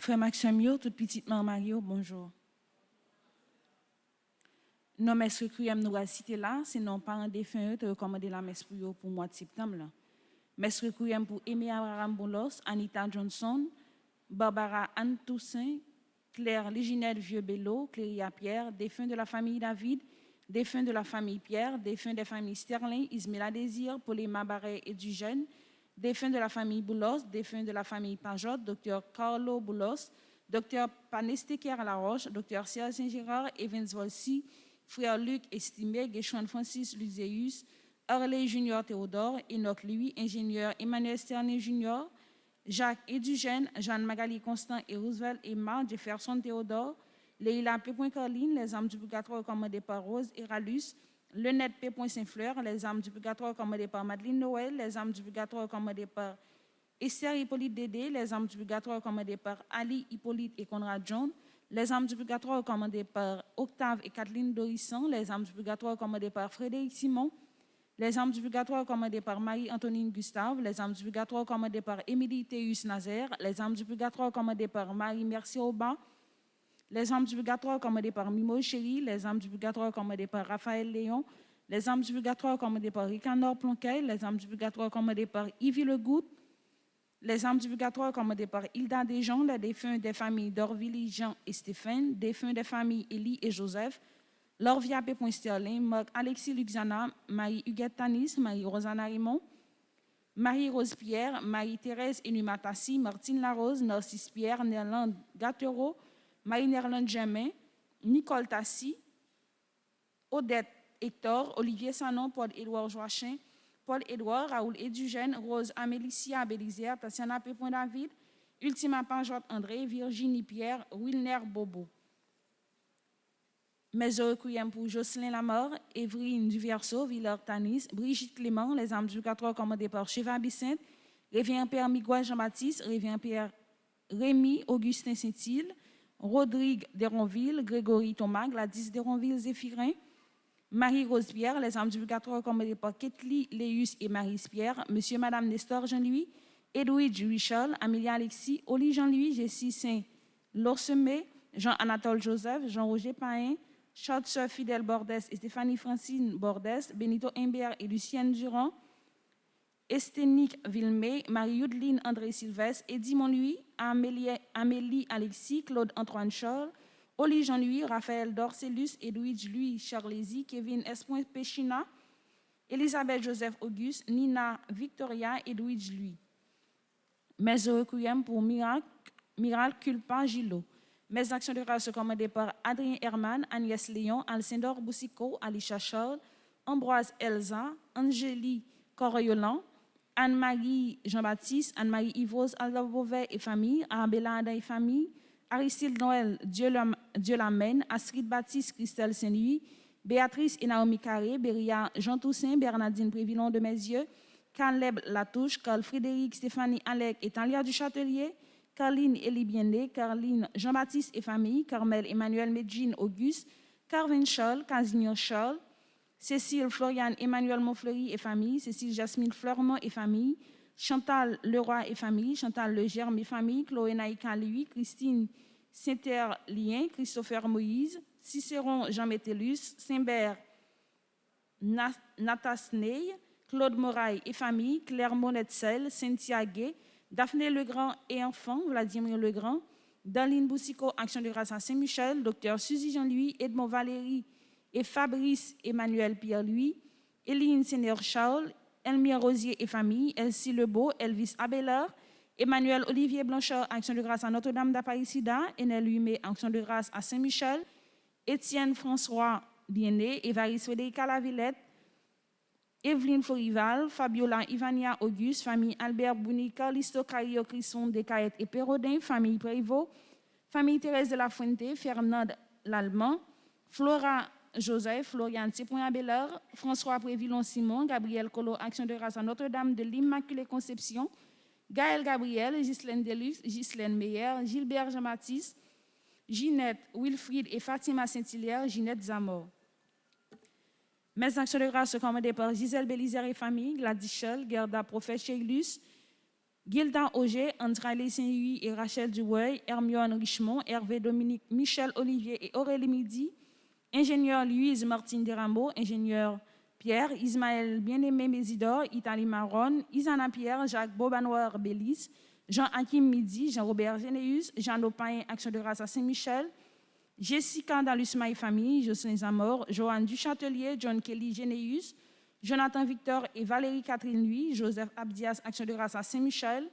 Frère Maxime, toute petite mère Mario, bonjour. Non, mais ce que nous avons cité là, c'est non parents défunts te recommander la messe pour mois de septembre. Là. Mais ce que pour Aimé Abraham Boulos, Anita Johnson, Barbara Anne Toussaint, Claire Léginette Vieux-Bello, Cléria Pierre, défunts de la famille David, défunts de la famille Pierre, défunts des familles Sterling, Ismaël Désir, Paulema Barret et Dujeune, défunts de la famille Boulos, défunts de la famille Pajot, Dr Carlo Boulos, Dr Panesteker Laroche, Dr Serge Saint-Gérard, Evans Volsi, frère Luc Estimé, Guéchouan Francis Luzeus, Harley Junior Théodore, Enoch Louis, ingénieur Emmanuel Sterling Junior, Jacques Edugène, Jeanne Magali Constant et Roosevelt Emma, Jefferson Théodore, Leila P. Caroline, les âmes du purgatoire commandées par Rose et Ralus, Lenette P. Saint-Fleur, les âmes du purgatoire commandées par Madeleine Noël, les âmes du purgatoire commandées par Esther Hippolyte Dédé, les âmes du purgatoire commandées par Ali Hippolyte et Conrad John, les âmes du purgatoire commandées par Octave et Kathleen Dorissan, les âmes du purgatoire commandées par Frédéric Simon, les âmes du purgatoire commandées par Marie-Antonine Gustave, les âmes du purgatoire commandées par Émilie Théus Nazaire, les âmes du purgatoire commandées par Marie Mercier Aubin, les âmes du purgatoire commandées par Mimo Chéri, les âmes du purgatoire commandées par Raphaël Léon, les âmes du purgatoire commandées par Ricanor Plonquet, les âmes du purgatoire commandées par Yves Legoutte, les âmes du purgatoire commandées par Hilda Desjans, les défunts des familles d'Orville, Jean et Stéphane, défunts des familles Élie et Joseph, Lorvia P. Sterling, Marc Alexis Luxana, Marie-Huguette Tanis, Marie-Rosanna Raymond, Marie-Rose Pierre, Marie-Thérèse Enumatassi, Martine Larose, Narcisse Pierre, Nerland Gattero, Marie-Nerland Germain, Nicole Tassi, Odette Hector, Olivier Sanon, Paul-Édouard Joachim, Paul-Édouard, Raoul Edugène, Rose Amélicia Bélizière, Tatiana P. David, Ultima Panjot André, Virginie Pierre, Wilner Bobo. Mes requiem pour Jocelyn Lamort, Évelyne Duverseau, Villard Tanis, Brigitte Clément, les âmes du 4 commandées par Cheva Bicente, Révérend Père Miguel Jean-Baptiste, Révérend Père Rémy Augustin Saint-Île, Rodrigue Deronville, Grégory Thomas, Gladys Deronville Zéphirin, Marie-Rose Pierre, les âmes du 4 commandées par Ketli Léus et Marie-Pierre, Monsieur et Madame Nestor Jean-Louis, Edwidge Richel, Amélia Alexis, Oli Jean-Louis, Jessie Saint-Lorsemé, Jean-Anatole Joseph, Jean-Roger Pain, Charles Sœur Fidèle Bordès et Stéphanie Francine Bordès, Benito Imbert et Lucienne Durand, Esténique Villemé, Marie-Yudeline André Sylvestre, Eddie Monlouis, Amélie Alexis, Claude Antoine Charles, Oli Jean-Louis, Raphaël Dorcellus, Edwidge Louis Charlézy, Kevin Espoin Péchina, Elisabeth Joseph Auguste, Nina Victoria, Edwidge Louis. Mes requiem pour Miracle Culpa Gilo. Mes actions de grâce commandées par Adrien Herman, Agnès Léon, Alcindor Boussico, Alicia Charles, Ambroise Elsa, Angélie Coriolan, Anne-Marie Jean-Baptiste, Anne-Marie Yvose, Alva Beauvais et famille, Arabella Ada et famille, Aristide Noël, Dieu l'amène, Astrid Baptiste, Christelle Saint-Louis, Béatrice et Naomi Carré, Béria Jean Toussaint, Bernardine Prévillon de Mes-Yeux, Caleb Latouche, Carl Frédéric, Stéphanie Alec et Talia du Châtelier, Carline Elie Bienné, Carline Jean-Baptiste et famille, Carmel Emmanuel Medjine Auguste, Carvin Charles, Casignon Charles, Cécile Floriane Emmanuel Montfleury et famille, Cécile Jasmine Fleurmont et famille, Chantal Leroy et famille, Chantal Legerme et famille, Chloé Naïka Louis, Christine Saint-Lien, Christopher Moïse, Cicéron Jean Métellus, Saint-Bert Natasney, Claude Moraille et famille, Claire Monetzel, Cynthia Gay, Daphné Legrand et enfants, Vladimir Legrand, Daline Boussico, Action de grâce à Saint-Michel, Dr Suzy Jean-Louis, Edmond Valérie et Fabrice Emmanuel Pierre-Louis, Eline Seigneur Charles, Elmire Rosier et famille, Elsie Lebeau, Elvis Abelard, Emmanuel Olivier Blanchard, Action de grâce à Notre-Dame d'Apaïsida, Enel Humé, Action de grâce à Saint-Michel, Étienne François Dienné, Évariste Frédéric Lavillette, Evelyne Forival, Fabiola Ivania Auguste, famille Albert Bouni, Carlisto Cario Crisson, Descaët et Pérodin, famille Prévost, famille Thérèse de la Fuente, Fernande Lallemand, Flora Joseph, Florian Tsipouin-Abelard, François Prévillon-Simon, Gabriel Colo, Action de grâce à Notre-Dame de l'Immaculée Conception, Gaël Gabriel, Ghislaine Deluxe, Ghislaine Meyer, Gilbert Jean-Baptiste, Ginette Wilfried et Fatima Saint-Hilaire, Ginette Zamor. Mes actions de grâce sont commandées par Gisèle Bélizer et famille, Gladys Schell, Gerda Prophète Cheilus, Gilda Auger, André Saint-Louis et Rachel Duweuil, Hermione Richemont, Hervé Dominique, Michel Olivier et Aurélie Midi, ingénieur Louise Martine Derameau, ingénieur Pierre, Ismaël Bien-Aimé Mésidor, Italie Marron, Isana Pierre, Jacques Bobanoir Bélis, Jean-Hakim Midi, Jean-Robert Généus, Jean Lopain, Action de grâce à Saint-Michel, Jessica Dalusma et famille, Jocelyn Zamor, Joanne Duchâtelier, John Kelly Généus, Jonathan Victor et Valérie Catherine Louis, Joseph Abdias, Action de grâce à Saint-Michel,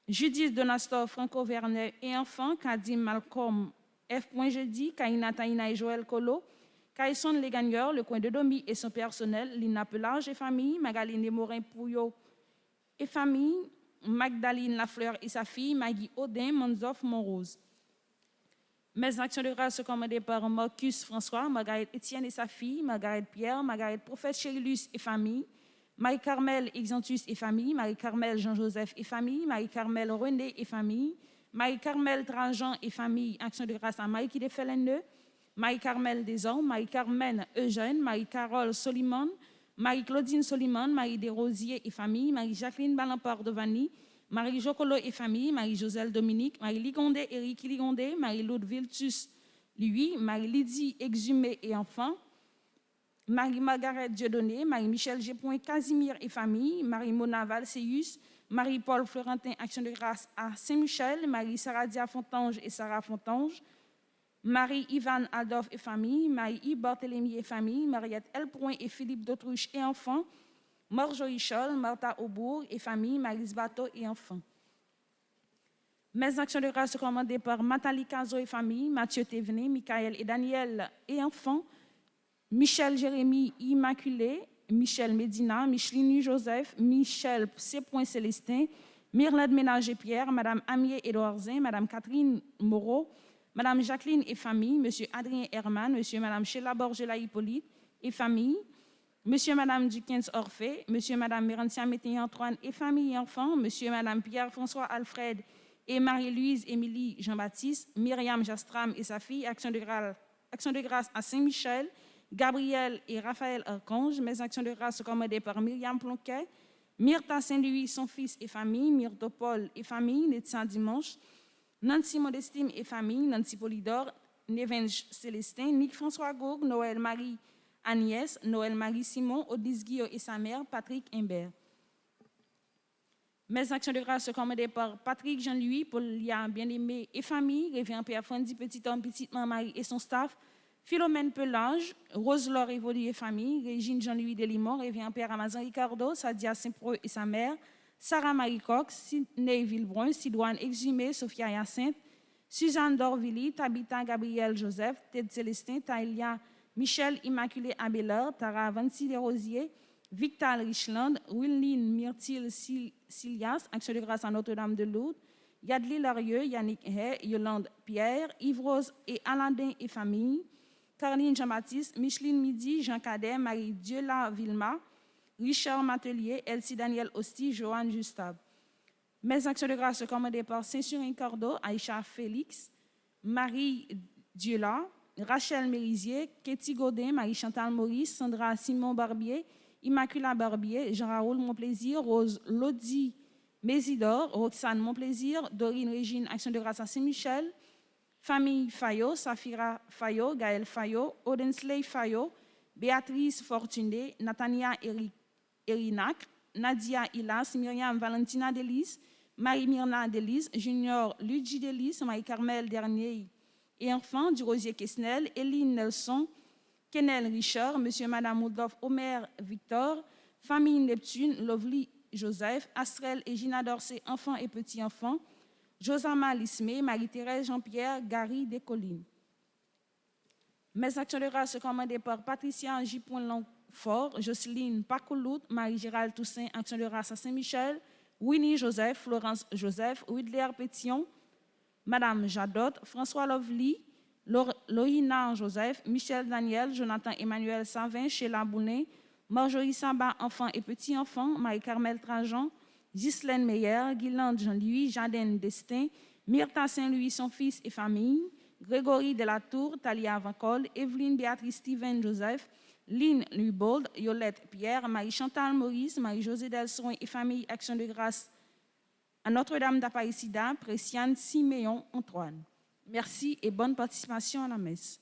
Judith Donastor, Franco Vernet et enfants, Kadim Malcolm, F. Jeudi, Kaina Taina et Joël Colo, Kaïson Les Gagneurs, Le Coin de Domi et son personnel, Lina Pelage et famille, Magaline Morin Pouillot et famille, Magdaline Lafleur et sa fille, Maggie Audin, Monzoff Monrose. Mes actions de grâce sont commandées par Marcus François, Margaret Étienne et sa fille, Margaret Pierre, Margaret Prophète Chérillus et famille, Marie-Carmel Exantus et famille, Marie-Carmel Jean-Joseph et famille, Marie-Carmel René et famille, Marie-Carmel Trajan et famille, action de grâce à Marie qui défait les nœuds, Marie-Carmel Desormes, Marie-Carmen Eugène, Marie-Carole Soliman, Marie-Claudine Soliman, Marie Desrosiers et famille, Marie-Jacqueline Balampard de Vanny, Marie Jocolo et famille, Marie-Joselle Dominique, Marie Ligondé, Éric Ligondé, Marie-Laude Viltus, lui, Marie-Lydie Exhumé et enfants, Marie-Margaret Dieudonné, Marie-Michel Gépoint Casimir et famille, Marie-Mona Valséus, Marie-Paul Florentin, Action de grâce à Saint-Michel, Marie-Saradia Fontange et Sarah Fontange, Marie-Ivan Adolphe et famille, Marie-Yves Barthélemy et famille, Mariette Elpoint et Philippe Dautruche et enfants, Marjorie Scholl, Martha Aubourg et famille, Marise Bateau et enfants. Mes actions de grâce sont commandées par Nathalie Cazo et famille, Mathieu Thévenet, Michael et Daniel et enfants, Michel Jérémy Immaculé, Michel Médina, Micheline Joseph, Michel C. Célestin, Myrlène Ménager-Pierre, Madame Amier Édouardin, Madame Catherine Moreau, Madame Jacqueline et famille, Monsieur Adrien Herman, Monsieur et Madame Sheila Borgela Hippolyte et famille, Monsieur et Madame Dukens Orphée, Monsieur et Madame Mérantia Mété Antoine et famille et enfants, Monsieur et Madame Pierre-François Alfred et Marie-Louise Émilie Jean-Baptiste, Myriam Jastram et sa fille, Action de grâce à Saint-Michel, Gabriel et Raphaël Archange. Mes actions de grâce sont commandées par Myriam Plonquet, Myrta Saint-Louis, son fils et famille, Myrtopole et famille, Netsan Dimanche, Nancy Modestime et famille, Nancy Polydor, Nevenj Célestin, Nick François Gourg, Noël Marie Agnès, Noël Marie Simon, Odis Guillaume et sa mère, Patrick Imbert. Mes actions de grâce sont commandées par Patrick Jean-Louis, Paulia Bien-Aimé et famille, Révérend Père Frandy, Petit Homme, Petite Marie et son staff, Philomène Pelage, Rose-Laure Évolué et famille, Régine Jean-Louis Delimont, Révérend Père Amazon Ricardo, Sadia Saint-Preux et sa mère, Sarah Marie Cox, Sidney Villebrun, Sidoine Exhumé, Sophia Hyacinthe, Suzanne Dorvilly, Tabitha Gabriel Joseph, Ted Célestin, Taïlia Michel Immaculé Abelard, Tara Vancy Desrosiers, Victal Richland, Willine Myrtille Silias, Action de grâce à Notre-Dame de Lourdes, Yadli Larieux, Yannick Hay, Yolande Pierre, Yves Rose et Alandin et famille, Caroline Jean-Baptiste, Micheline Midi, Jean Cadet, Marie Dieula Vilma, Richard Matelier, Elsie Daniel Osti, Joanne Justab. Mes actions de grâce sont commandées par Saint-Surin Cordo, Aïcha Félix, Marie Dieula, Rachel Mérisier, Katie Godin, Marie-Chantal Maurice, Sandra Simon Barbier, Immacula Barbier, Jean-Raoul Monplaisir, Rose Lodi Mésidor, Roxane Monplaisir, Dorine Régine, Action de grâce à Saint-Michel, famille Fayot, Safira Fayot, Gaël Fayot, Odensley Fayot, Béatrice Fortuné, Nathania Erinac, Nadia Ilas, Myriam Valentina Delis, Marie-Myrna Delis, Junior Luigi Delis, Marie-Carmel Dernier et enfants du Rosier Quesnel, Eline Nelson, Kenel Richard, Monsieur et Madame Moudov, Omer Victor, famille Neptune, Lovely Joseph, Astrel et Gina Dorsey, enfants et petits-enfants, Josama Lismé, Marie-Thérèse Jean-Pierre, Gary Descollines. Mes actions de grâce sont commandées par Patricia J. Fort, Jocelyne Pacoulout, Marie-Gérald Toussaint, Action de grâce à Saint-Michel, Winnie Joseph, Florence Joseph, Widler Pétion, Madame Jadot, François Lovely, Lohina Joseph, Michel Daniel, Jonathan Emmanuel Savin, Sheila Bounet, Marjorie Samba, enfants et petits-enfants, Marie-Carmel Trajan, Ghislaine Meyer, Guylande Jean-Louis, Jardin Destin, Myrta Saint-Louis, son fils et famille, Grégory Delatour, Talia Vancol, Evelyne Béatrice Steven Joseph, Lynn Nubold, Yolette Pierre, Marie-Chantal Maurice, Marie-Josée Delson et famille Action de grâce à Notre-Dame d'Apaïsida, Préciane Siméon Antoine. Merci et bonne participation à la messe.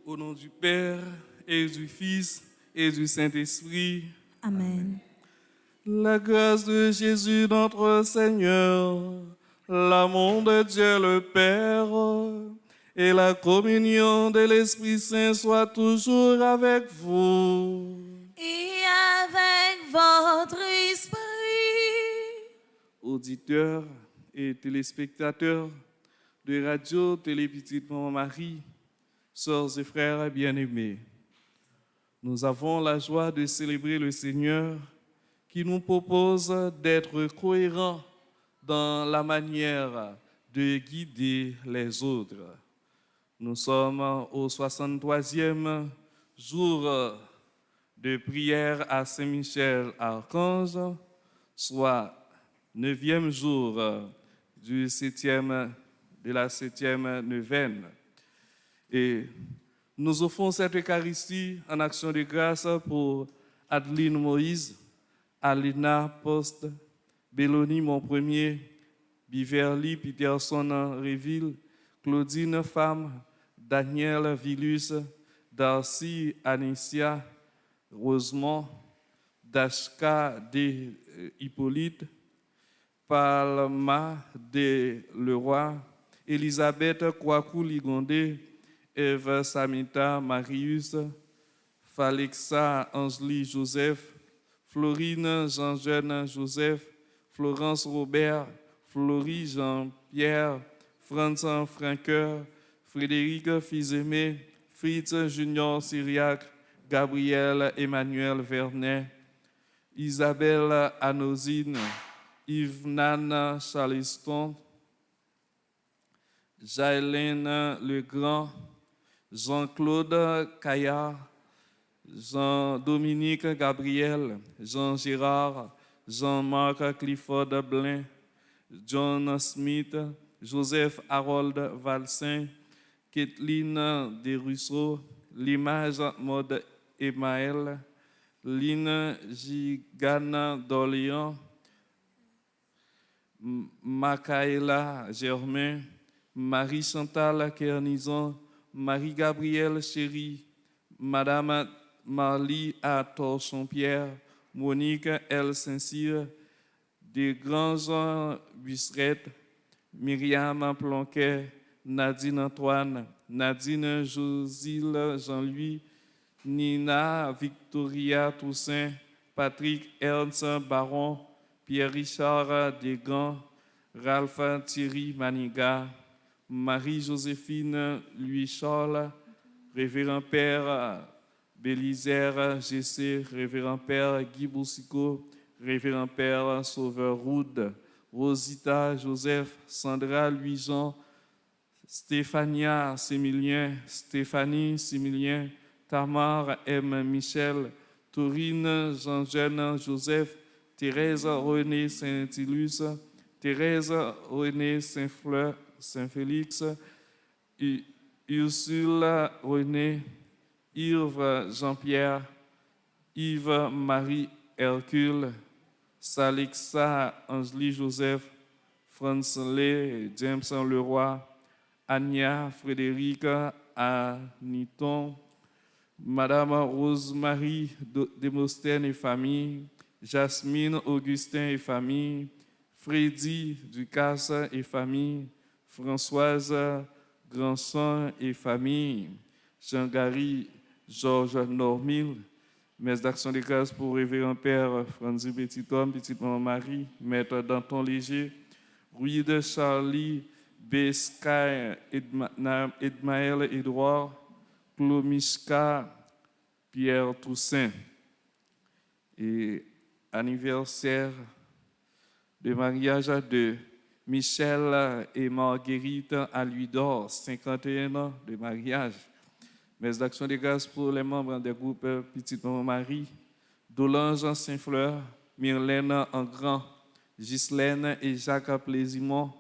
Au nom du Père et du Fils et du Saint-Esprit. Amen. La grâce de Jésus notre Seigneur, l'amour de Dieu le Père et la communion de l'Esprit Saint soient toujours avec vous. Et avec votre esprit. Auditeurs et téléspectateurs de Radio Télé Petite Maman Marie, sœurs et frères bien-aimés, nous avons la joie de célébrer le Seigneur qui nous propose d'être cohérents dans la manière de guider les autres. Nous sommes au 63e jour de prière à Saint-Michel Archange, soit 9e jour de la 7e neuvaine. Et nous offrons cette Eucharistie en action de grâce pour Adeline Moïse, Alina Post, Béloni Monpremier, Biverly Peterson Réville, Claudine Femme, Daniel Villus, Darcy Anicia, Rosemont, Dashka de Hippolyte, Palma de Leroy, Elisabeth Kwaku Ligondé, Eve Samita Marius, Falexa Angeli Joseph, Florine Jean-Jeune Joseph, Florence Robert, Florie Jean-Pierre, Franz Franqueur, Frédéric Fils-Aimé, Fritz Junior Syriac, Gabriel Emmanuel Vernet, Isabelle Anosine, Yves-Nan Charleston, Jaëlène Legrand, Jean-Claude Caillard, Jean-Dominique Gabriel, Jean-Gérard, Jean-Marc Clifford Blain, John Smith, Joseph Harold Valsin, Kathleen Desruisseaux, L'Image Mode Emmaël, Line Gigana d'Orléans, Makaela Germain, Marie-Chantal Kernison, Marie-Gabrielle Chéri, Madame Marly à Torchon-Pierre, Monique L. Saint-Cyr, Desgrands Busseret, Myriam Plonquet, Nadine Antoine, Nadine Josile Jean-Louis, Nina Victoria Toussaint, Patrick Ernst Baron, Pierre-Richard Desgans, Ralph Thierry Maniga, Marie-Joséphine Louis-Charles, Révérend Père Bélisère GC, Révérend Père Guy Boussico, Révérend Père Sauveur Roud, Rosita Joseph, Sandra Louis-Jean, Stéphania Sémilien, Stéphanie Sémilien, Tamar M. Michel, Taurine Jean-Jeune Joseph, Thérèse René Saint-Ilus, Thérèse René Saint-Fleur, Saint-Félix, Ursula René, Yves Jean-Pierre, Yves Marie Hercule, Salixa Angeli Joseph, Francelé James Leroy, Ania Frédéric Aniton, Madame Rose-Marie Démosthène et famille, Jasmine Augustin et famille, Freddy Ducasse et famille, Françoise Grandson et famille, Jean-Gary Georges Normil, Messe d'Action de grâce pour Révérend Père Franzi Petit-Homme, Petite Maman Marie, Maître Danton Léger, Rui de Charlie, B. Sky, Edmaël Edouard, Clomishka, Pierre Toussaint. Et anniversaire de mariage de Michel et Marguerite à Louis-d'Or, 51 ans de mariage. Messe d'Action de grâce pour les membres des groupes Petite Maman Marie, Dolange Saint-Fleur, Myrlène Engrand, Ghislaine et Jacques Plaisimont,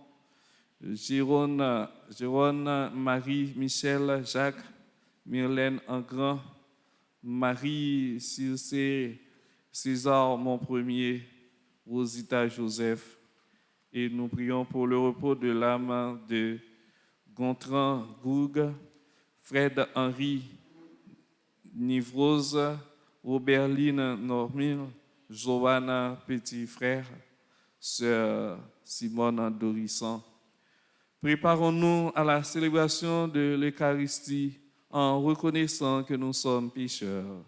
Jérôme Marie Michel Jacques, Myrlène Engrand, Marie Circé César Monpremier, Rosita Joseph. Et nous prions pour le repos de l'âme de Gontran Goug, Fred Henry Nivrose, Roberline Normine, Johanna Petit Frère, Sœur Simone Dorisson. Préparons-nous à la célébration de l'Eucharistie en reconnaissant que nous sommes pécheurs.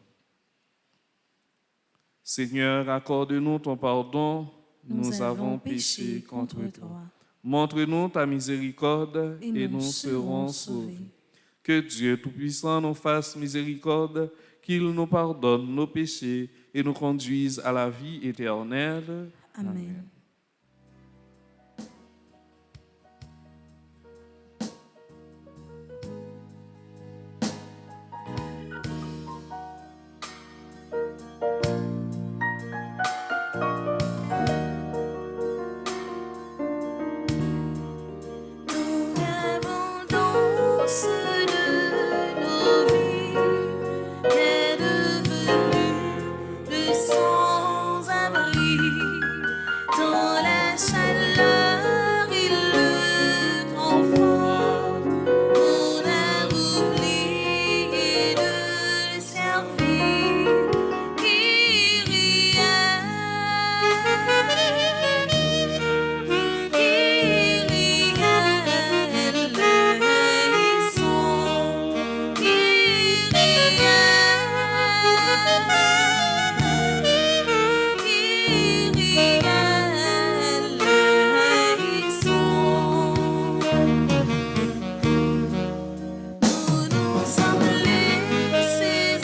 Seigneur, accorde-nous ton pardon, nous avons péché contre toi. Montre-nous ta miséricorde et nous serons sauvés. Que Dieu Tout-Puissant nous fasse miséricorde, qu'il nous pardonne nos péchés et nous conduise à la vie éternelle. Amen. Dans l'abondance de nos vies, est devenu le sans-abri. Dans la chaleur, il le conforte. On a oublié de le servir. Nous nous sommes laissés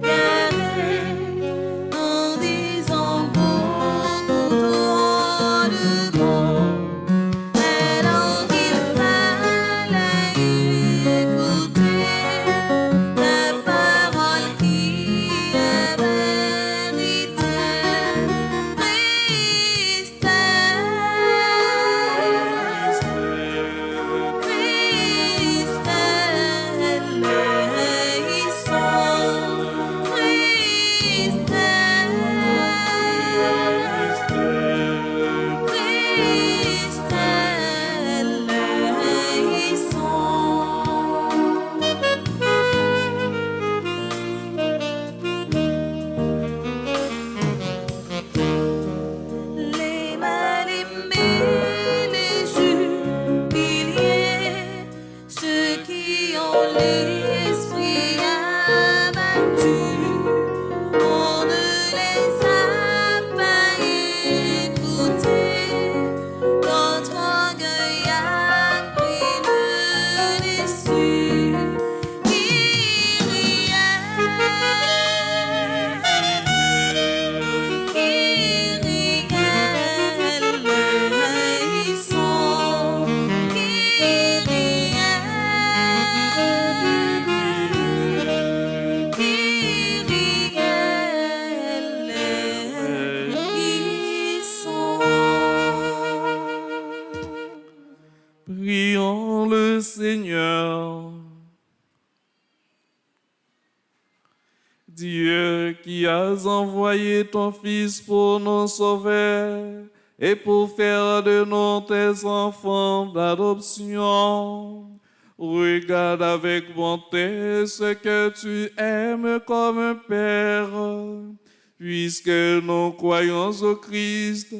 égarer en disant beaucoup trop de mots, alors qu'il fallait écouter la parole qui est vérité. Les mal-aimés, les humiliés, ceux qui ont l'esprit abattu, on ne les a pas écoutés. Notre orgueil a pris le dessus. Prions le Seigneur. Dieu qui as envoyé ton Fils pour nous sauver et pour faire de nous tes enfants d'adoption, regarde avec bonté ce que tu aimes comme un Père. Puisque nous croyons au Christ,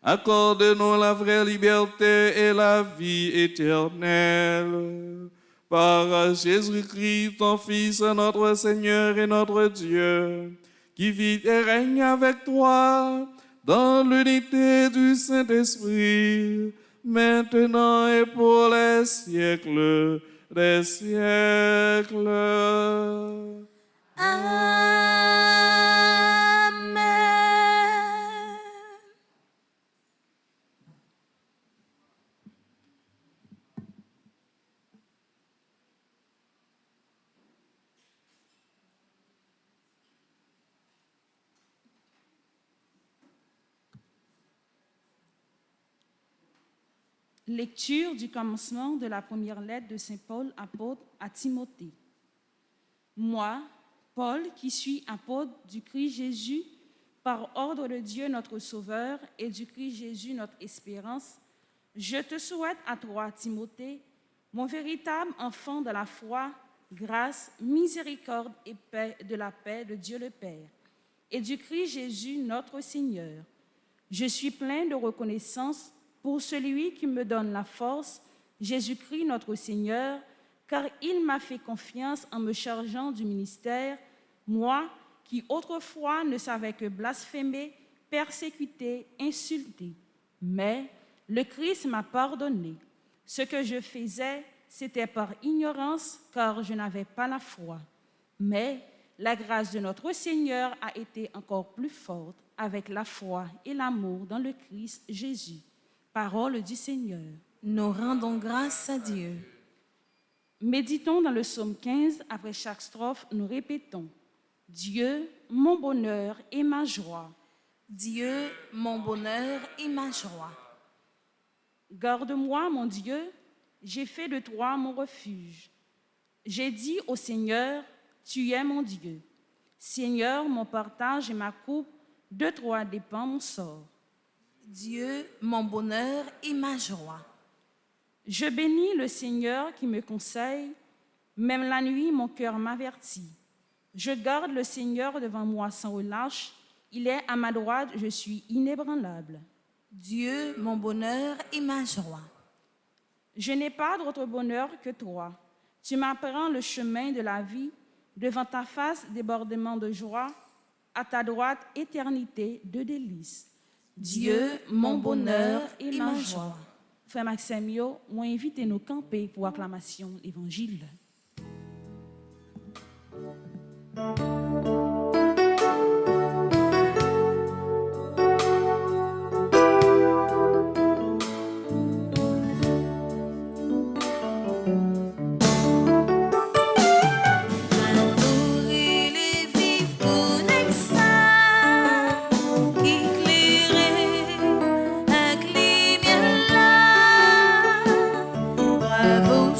accorde-nous la vraie liberté et la vie éternelle. Par Jésus-Christ, ton Fils, notre Seigneur et notre Dieu, qui vit et règne avec toi dans l'unité du Saint-Esprit, maintenant et pour les siècles des siècles. Amen. Lecture du commencement de la première lettre de Saint Paul, apôtre à Timothée. Moi, Paul, qui suis apôtre du Christ Jésus, par ordre de Dieu notre Sauveur et du Christ Jésus notre espérance, je te souhaite à toi, Timothée, mon véritable enfant de la foi, grâce, miséricorde et paix de la paix de Dieu le Père et du Christ Jésus notre Seigneur. Je suis plein de reconnaissance pour celui qui me donne la force, Jésus-Christ notre Seigneur, car il m'a fait confiance en me chargeant du ministère, moi qui autrefois ne savais que blasphémer, persécuter, insulter. Mais le Christ m'a pardonné. Ce que je faisais, c'était par ignorance, car je n'avais pas la foi. Mais la grâce de notre Seigneur a été encore plus forte avec la foi et l'amour dans le Christ Jésus. Parole du Seigneur. Nous rendons grâce à Dieu. Méditons dans le psaume 15, après chaque strophe, nous répétons « Dieu, mon bonheur et ma joie. Dieu, mon bonheur et ma joie. Garde-moi, mon Dieu, j'ai fait de toi mon refuge. J'ai dit au Seigneur, tu es mon Dieu. Seigneur, mon partage et ma coupe, de toi dépend mon sort. Dieu, mon bonheur et ma joie. Je bénis le Seigneur qui me conseille, même la nuit mon cœur m'avertit. Je garde le Seigneur devant moi sans relâche, il est à ma droite, je suis inébranlable. Dieu, mon bonheur et ma joie. Je n'ai pas d'autre bonheur que toi. Tu m'apprends le chemin de la vie, devant ta face débordement de joie, à ta droite éternité de délices. Dieu, mon bonheur et ma joie. Frère Maxime, moi invite nous camper pour acclamation l'évangile.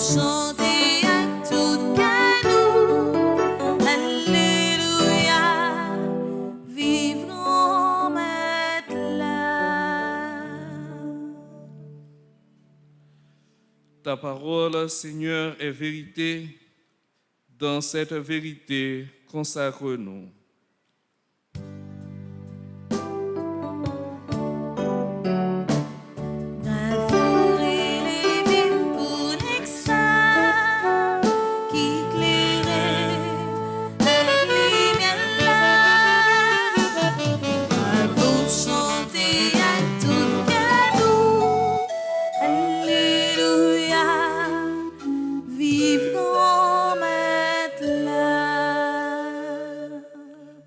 Chantez à toute cadeau, Alléluia, vivrons maintenant. Ta parole, Seigneur, est vérité. Dans cette vérité, consacre-nous.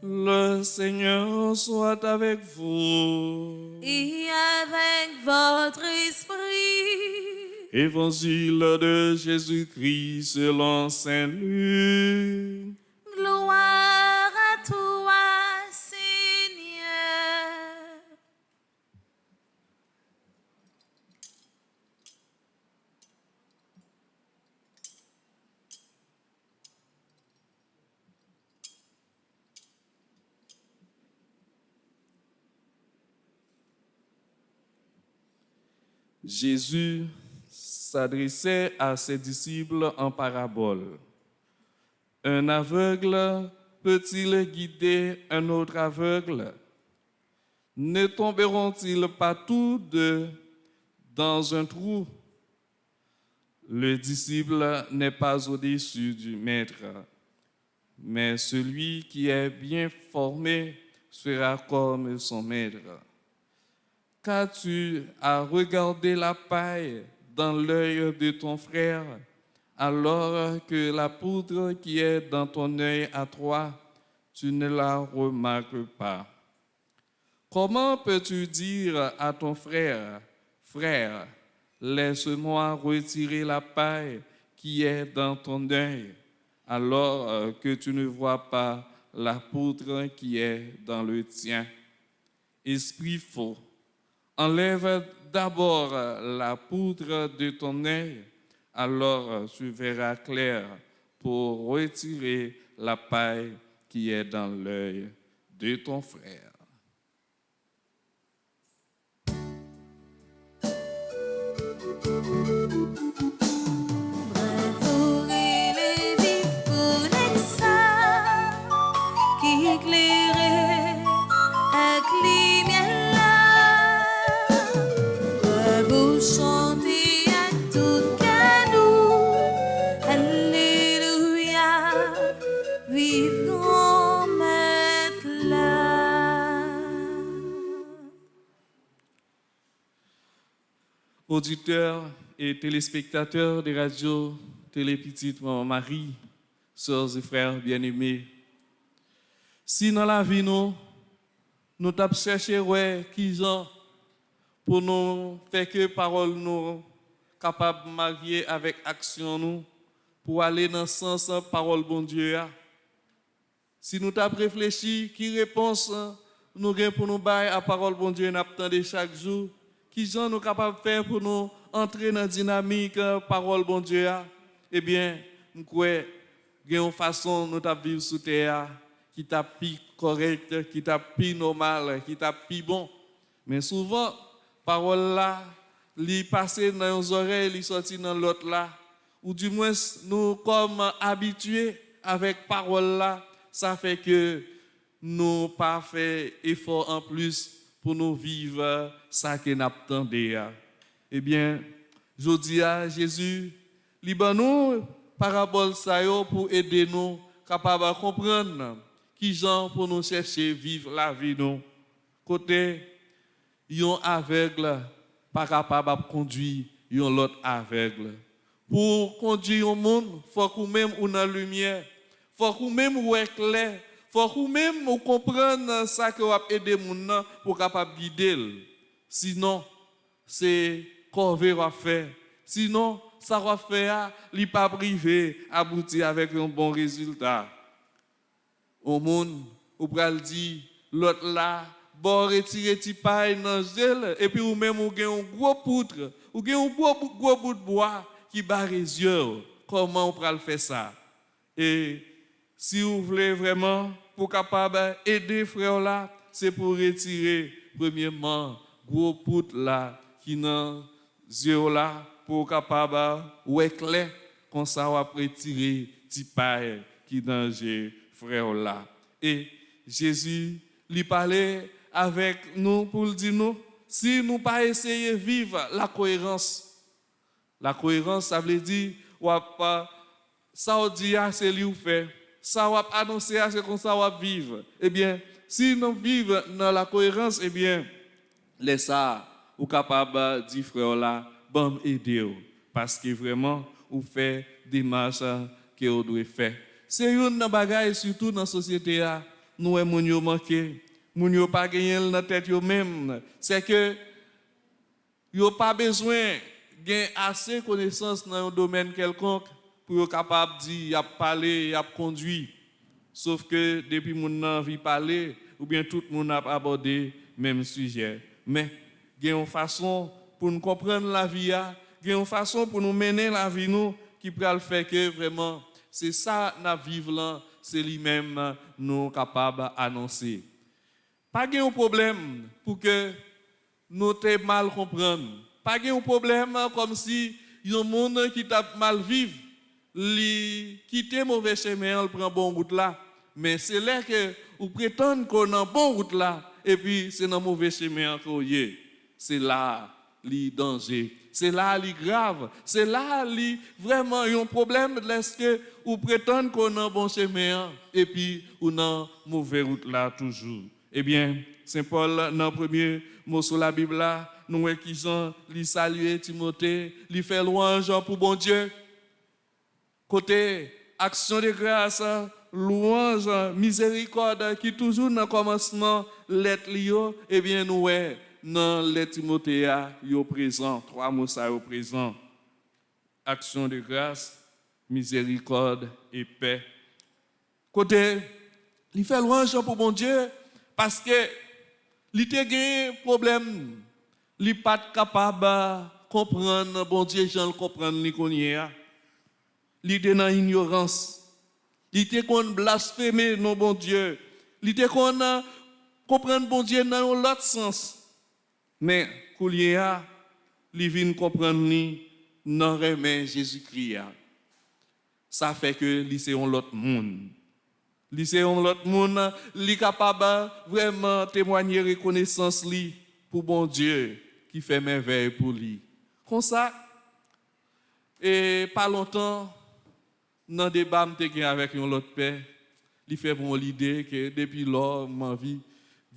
Le Seigneur soit avec vous. Et avec votre esprit. Évangile de Jésus-Christ selon Saint Luc. Gloire à toi, Seigneur. Jésus s'adressait à ses disciples en parabole. Un aveugle peut-il guider un autre aveugle? Ne tomberont-ils pas tous deux dans un trou? Le disciple n'est pas au-dessus du maître, mais celui qui est bien formé sera comme son maître. Qu'as-tu à regarder la paille dans l'œil de ton frère, alors que la poudre qui est dans ton œil à toi, tu ne la remarques pas? Comment peux-tu dire à ton frère, frère, laisse-moi retirer la paille qui est dans ton œil, alors que tu ne vois pas la poudre qui est dans le tien? Esprit faux, enlève d'abord la poudre de ton œil, alors tu verras clair pour retirer la paille qui est dans l'œil de ton frère. Bravo et les vivre auditeurs et téléspectateurs des radios Télé Petite Maman Marie, sœurs et frères bien-aimés, si dans la vie nous t'avons cherché qui gens pour nous faire que parole nous capable de marier avec action nous pour aller dans le sens de parole bon Dieu. Si nous t'avons réfléchi, qui réponse nous avons pour nous bailler à parole bon Dieu n'attendons chaque jour, qui gens nous capables de faire pour nous entrer dans la dynamique parole bon Dieu. Eh bien, nous croyons qu'il y a une façon nous t'avons vivre sous terre qui t'a plus correct, qui t'a plus normal, qui t'a plus bon. Mais souvent, parole là, li passé dans nos oreilles, li sorti dans l'autre là, ou du moins nous comme habitués avec parole là, ça fait que nous pas fait effort en plus pour nous vivre ça que nous attendons. Eh bien, je dis à Jésus, liban nous parabole ça yo pour aider nous capable de comprendre qui gens pour nous chercher vivre la vie nous. Côté yon aveugle pas capable de conduire yon l'autre aveugle. Pour conduire un monde, faut que même ou dans lumière, faut que même ou clair, faut que même ou comprendre ça que va aider moun pour capable guider. Sinon, c'est corvée va faire. Sinon, ça va faire li pas privé aboutir avec un bon résultat. Au monde, ou pral dit l'autre là bon retirer ti paille dans gel et puis ou même ou gen un gros poutre ou gen un gros bout de bois qui barre les yeux. Comment on pral faire ça? Et si vous voulez vraiment pour capable aider frère là, c'est pour retirer premièrement gros poutre là qui dans yeux là pour capable ouais clair comme ça va retirer ti paille qui danger frère là. Et Jésus lui parlait avec nous pour dire nous, si nous pas essayer de vivre la cohérence, ça veut dire, ça on dit, c'est lui ou fait, ça on annoncer, c'est comme ça on va vivre. Eh bien, si nous vivons dans la cohérence, eh bien, laisse ça, ou capable de dire frère là, bon aider, parce que vraiment, ou fait des marches que vous devez faire. C'est une bagaille, surtout dans la société, nous avons manqué. Moun yo pas gagné dans tête yo même, c'est que yo pas besoin gain assez connaissance dans un domaine quelconque pour yo capable dire y a parler, y a conduire. Sauf que depuis moun nan vi parler ou bien tout moun a abordé même sujet. Mais gain une façon pour nous comprendre la vie, gain une façon pour nous mener la vie nous qui pral faire que vraiment c'est ça na vivre là, c'est lui-même nous capable annoncer. Pas de problème pour que nous te mal comprendre. Pas de problème comme si un monde qui t'a mal vivre, li quitter mauvais chemin, il prend bon route là. Mais c'est là que vous prétendez qu'on a bon route là et puis c'est dans mauvais chemin qu'on y est. C'est là li danger. C'est là li grave. C'est là li vraiment un problème est-ce que vous prétendez qu'on a bon chemin et puis on a mauvais route là toujours. Eh bien, Saint Paul, dans le premier mot sur la Bible, là, nous voyons qui Jean lui saluer Timothée, lui fait louange pour bon Dieu. Côté action de grâce, louange, miséricorde, qui toujours dans le commencement, lettre lio, eh bien, nous voyons dans les Timothée, yo présent, trois mots ça yo présent. Action de grâce, miséricorde et paix. Côté, lui fait louange pour bon Dieu. Parce que il te gagne problème, il pas capable de comprendre bon Dieu, Jean le comprendre ni connaît. Il était dans ignorance. Il était qu'on blasphémer non bon Dieu. Il était qu'on comprendre bon Dieu dans l'autre sens. Mais Koulia, il vient comprendre ni dans remet Jésus-Christ. Ça fait que il c'est un autre monde. Lycéon l'autre monde, li capable vraiment témoigner reconnaissance li pour bon Dieu qui fait merveille pour lui. Comme ça, et pas longtemps, dans le débat avec un autre père, il fait bon l'idée que depuis lors, ma vie,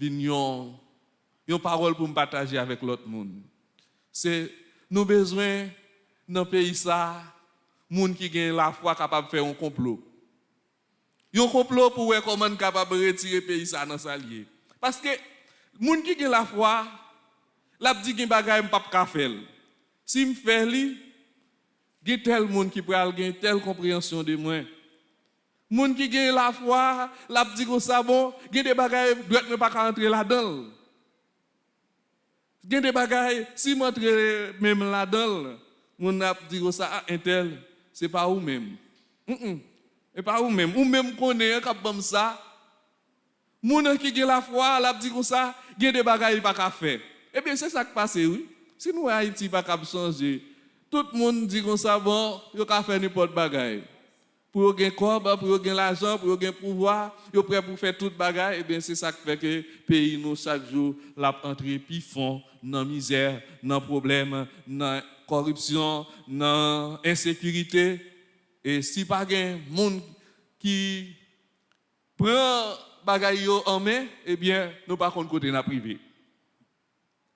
une parole pour me partager avec l'autre monde. C'est nous avons besoin, dans le pays, ça, gens qui ont la foi capable de faire un complot. Un complot pour voir comment on est capable de retirer le pays ça dans sa lié. Parce que les gens qui ont la foi, la dit qu'il y a des choses qui ne pas faire. Si je fais li, il y a tel monde qui peut avoir telle compréhension de moi. Les gens qui ont la foi, la dit que ça bon, il y a des choses qui ne doivent pas entrer là-dedans. Il y a des choses, si je entre même là-dedans, mon a dit que ça un tel, c'est pas vous même. Et pas vous même, ou même connaît comme ça. Moun qui a la foi, la dit que ça, il y a des choses pas qu'à faire. Eh bien c'est ça qui passe oui. Si nous Haïti pas qu'à changer, tout le monde dit que ça bon, il qu'à faire n'importe bagaille. Pour gagner corps, pour gagner l'argent, pour gagner pouvoir, yo prêt pour faire toute bagaille, eh bien c'est ça qui fait que pays nous chaque jour la entrer puis fond dans misère, dans problème, dans corruption, dans insécurité. Et si pas gain monde qui prend bagaille yo en main, eh bien nous pas contre côté na privé.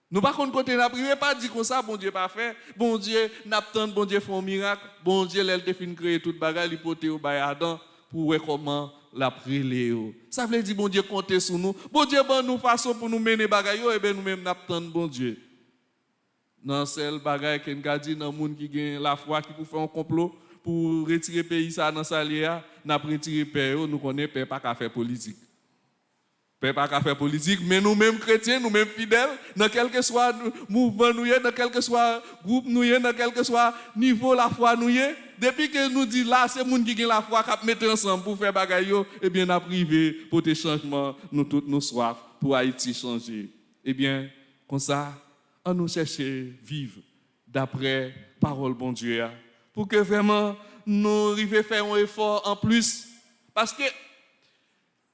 Nous pas contre côté na privé, pas dit comme ça bon Dieu pas fait, bon Dieu n'attend bon Dieu fait un miracle, bon Dieu elle te fin créer toute bagaille, il pote au bail Adam pour voir comment la prier. Ça veut dire bon Dieu compter sur nous. Bon Dieu bon nous façon pour nous mener bagaille et ben nous même n'attend bon Dieu. Dans celle bagaille qu'on a dit dans monde qui gagne la foi qui pour faire un complot pour retirer pays ça dans sa lia, n'a retirer père, nous connaît père pas qu'à faire politique. Père pas qu'à faire politique, mais nous-mêmes chrétiens, nous-mêmes fidèles, dans quel que soit mouvement nous dans quel que soit groupe nous dans quel que soit niveau la foi nous depuis que nous dit là c'est monde qui gagne la foi qui mettre ensemble pour faire bagaille et bien n'a privé pour des changements nous toutes nous soif pour Haïti changer. Eh bien comme ça on nous chercher vivre d'après parole bon Dieu pour que vraiment nous arrivions à faire un effort en plus parce que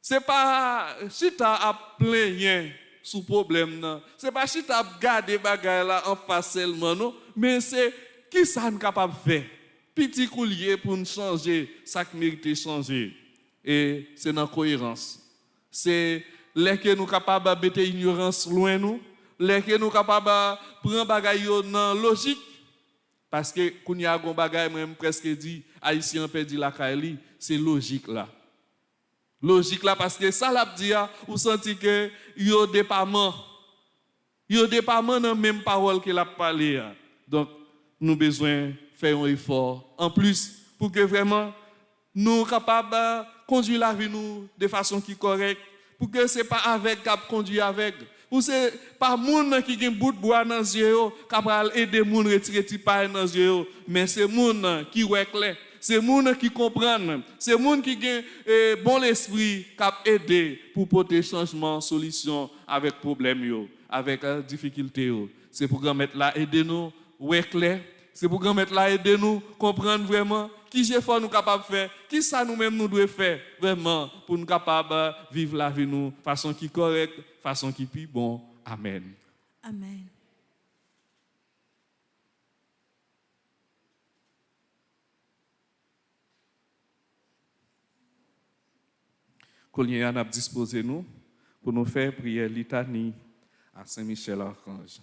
c'est pas si tu as plein sous problème non, c'est pas si tu as gardé bagaille là en face seulement non, mais c'est qui ça nous capable faire petit coulier pour nous changer ça qui mérite changer et c'est dans cohérence. C'est les que nous capable de mettre ignorance loin nous, les que nous capable prendre bagaille dans logique parce que quand il y a un bagaille même presque dit haïtien perdu la caille, c'est logique là. Logique là parce que ça l'a dit ou senti que yo département dans même parole qu'il a parlé. Donc nous besoin faire un effort en plus pour que vraiment nous capables de conduire la vie nous de façon qui correcte pour que c'est pas avec cap conduire avec ou c'est pas monde qui gen bout de bois dans yeux capable aider monde retirer ti paille dans yeux mais c'est monde qui ouais clair. C'est gens qui comprennent, c'est gens qui ont bon l'esprit qui aider pour porter changement, solution avec problème, avec difficulté. C'est pour mettre là aider nous, ouais clair. C'est pour mettre là aider nous, comprendre vraiment qui j'ai fait nous capable de faire, qui ça nous-mêmes nous devons faire vraiment pour nous capable de vivre la vie nous façon qui correcte, façon qui plus bon. Amen. Amen. Qu'on a disposé nous pour nous faire prier litanie à Saint-Michel Archange.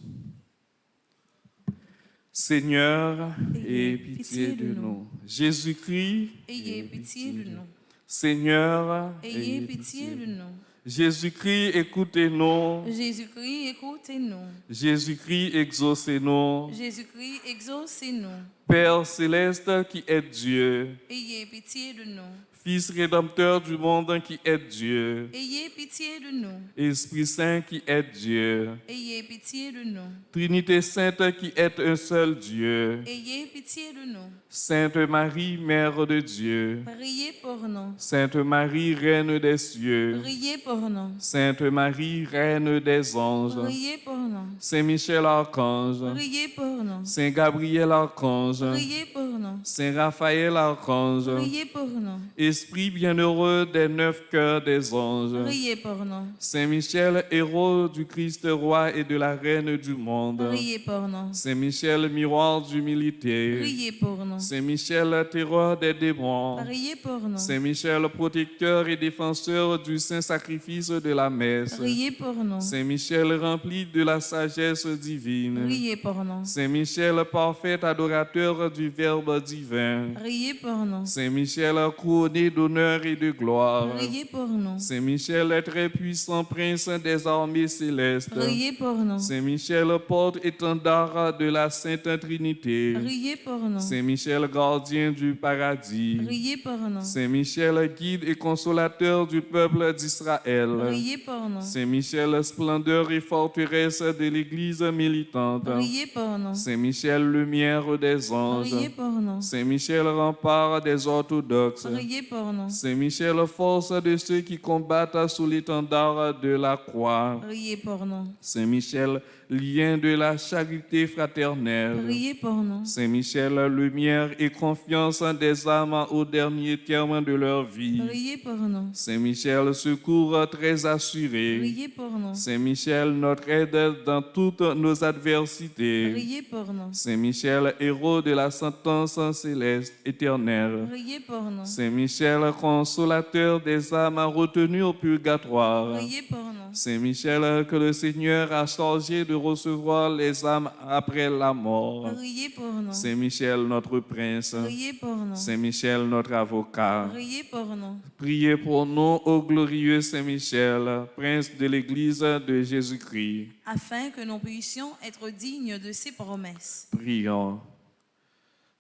Seigneur, aie pitié de nous. Jésus-Christ, ayez pitié de nous. Seigneur, Ayez pitié de nous. Jésus-Christ, écoutez-nous. Jésus-Christ, écoutez-nous. Jésus-Christ, exaucez-nous. Jésus-Christ, exaucez-nous. Père céleste qui est Dieu, Ayez pitié de nous. Fils rédempteur du monde qui est Dieu, Ayez pitié de nous. Esprit Saint qui est Dieu, Ayez pitié de nous. Trinité Sainte qui est un seul Dieu, Ayez pitié de nous. Sainte Marie, Mère de Dieu, Priez pour nous. Sainte Marie, Reine des cieux, Priez pour nous. Sainte Marie, Reine des anges, Priez pour nous. Saint Michel Archange, Priez pour nous. Saint Gabriel Archange, Priez pour nous. nous. Saint Raphaël Archange, Priez pour nous. Esprit bienheureux des 9 cœurs des anges, Priez pour nous. Saint Michel, héros du Christ roi et de la Reine du monde, Priez pour nous. Saint Michel, miroir d'humilité, Priez pour nous. Saint Michel, terreur des démons, Priez pour nous. Saint Michel, protecteur et défenseur du saint sacrifice de la messe, Priez pour nous. Saint Michel, rempli de la sagesse divine, Priez pour nous. Saint Michel, parfait adorateur du Verbe divin, Priez pour nous. Saint Michel, couronné d'honneur et de gloire, Priez pour nous. Saint Michel, très puissant prince des armées célestes, Priez pour nous. Saint Michel, porte-étendard de la Sainte Trinité, Priez pour nous. Saint Michel, gardien du paradis, Priez pour nous. Saint Michel, guide et consolateur du peuple d'Israël, Priez pour nous. Saint Michel, splendeur et forteresse de l'Église militante, Priez pour nous. Saint Michel, lumière des anges, Priez pour nous. Saint Michel, rempart des orthodoxes, Priez pour nous. Saint Michel, force de ceux qui combattent sous l'étendard de la croix, Priez pour nous. Saint Michel, lien de la charité fraternelle, Priez pour nous. Saint Michel, lumière et confiance des âmes au dernier terme de leur vie, Priez pour nous. Saint Michel, secours très assuré, Priez pour nous. Saint Michel, notre aide dans toutes nos adversités, Priez pour nous. Saint Michel, héros de la sentence céleste éternelle, Priez pour nous. Saint Michel, consolateur des âmes retenues au purgatoire, Priez pour nous. Saint Michel, que le Seigneur a chargé de recevoir les âmes après la mort, Priez pour nous. Saint Michel, notre prince, Priez pour nous. Saint Michel, notre avocat, Priez pour nous. priez pour nous, ô glorieux Saint Michel, prince de l'Église de Jésus-Christ. Afin que nous puissions être dignes de ses promesses. Prions.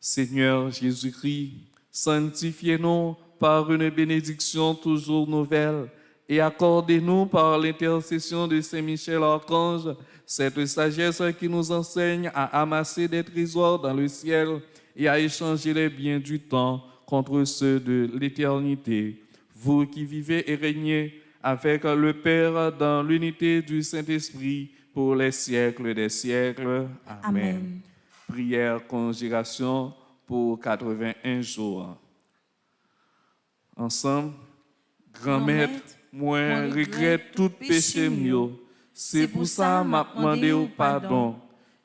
Seigneur Jésus-Christ, sanctifiez-nous par une bénédiction toujours nouvelle et accordez-nous par l'intercession de Saint Michel Archange cette sagesse qui nous enseigne à amasser des trésors dans le ciel et à échanger les biens du temps contre ceux de l'éternité. Vous qui vivez et régnez avec le Père dans l'unité du Saint-Esprit pour les siècles des siècles. Amen. Amen. Prière conjuration pour 81 jours. Ensemble, grand maître, moi regrette tout péché mieux. C'est pour ça m'a demandé au pardon.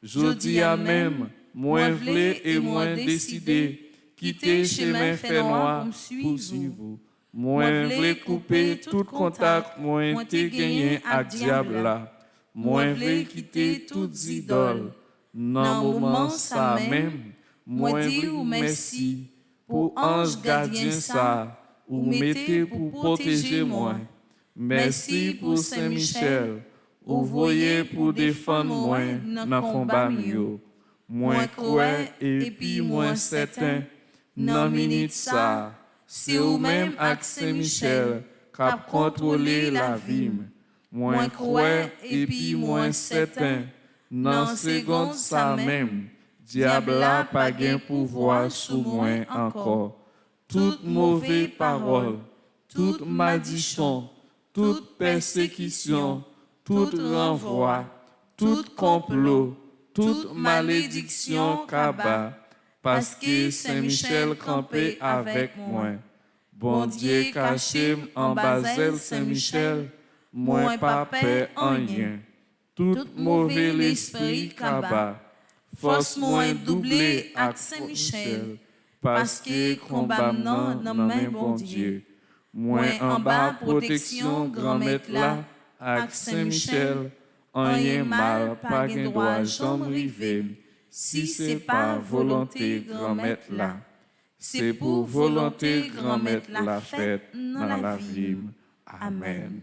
Je dis à même, moi vle et moi décidé, quitter chemin fait noir pour suivre vous. Moi vle couper tout contact, moi te gagné à diable là. Moi vle quitter toutes idoles. Dans moment ça même, moi dis ou merci pour ange gardien ça, ou mettez pour protéger moi. Merci pour Saint Michel, ou voyez pour défendre moi dans combat mieux. Moi crois et puis moi certain, dans minute ça, c'est ou même avec Saint Michel cap contrôler la vie. Moi crois et puis moi certain, dans seconde ça même, diable a pas gain pouvoir sous moi encore. Toute mauvaise parole, toute malédiction, toute persécution, tout renvoi, tout complot, toute malédiction cabas, parce que Saint Michel campé avec moi. Bon Dieu caché en Basel Saint-Michel, moi pas peur en rien. Tout mauvais l'esprit cabas, force moi doublé avec Saint-Michel, parce que combat non main bon Dieu. Moi en bas protection grand maître là, avec Saint-Michel, rien mal, pas gain droit jamais rivé. Si c'est pas volonté grand maître là, c'est pour volonté grand maître la fête dans la vie. Amen.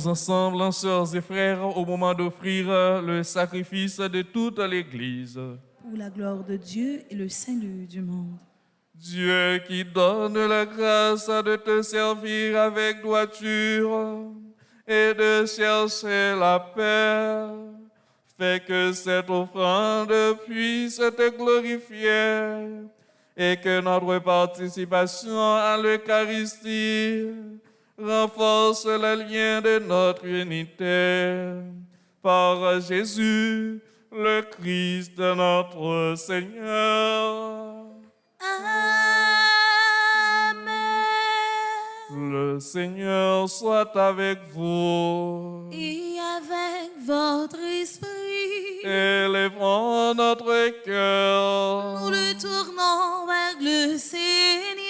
Prions ensemble, sœurs et frères, au moment d'offrir le sacrifice de toute l'Église. Pour la gloire de Dieu et le salut du monde. Dieu qui donne la grâce de te servir avec droiture et de chercher la paix, fais que cette offrande puisse te glorifier et que notre participation à l'Eucharistie renforce le lien de notre unité. Par Jésus, le Christ, notre Seigneur. Amen. Le Seigneur soit avec vous. Et avec votre esprit, Élevons notre cœur. nous le tournons vers le Seigneur.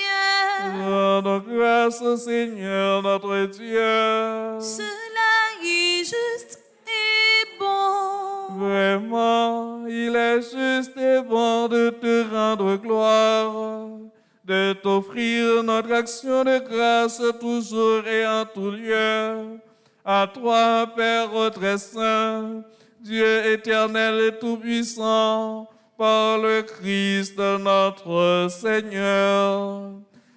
Rendons grâce au Seigneur notre Dieu. Cela est juste et bon. Vraiment, il est juste et bon de te rendre gloire, de t'offrir notre action de grâce toujours et en tout lieu. À toi, Père très saint, Dieu éternel et tout-puissant, par le Christ notre Seigneur.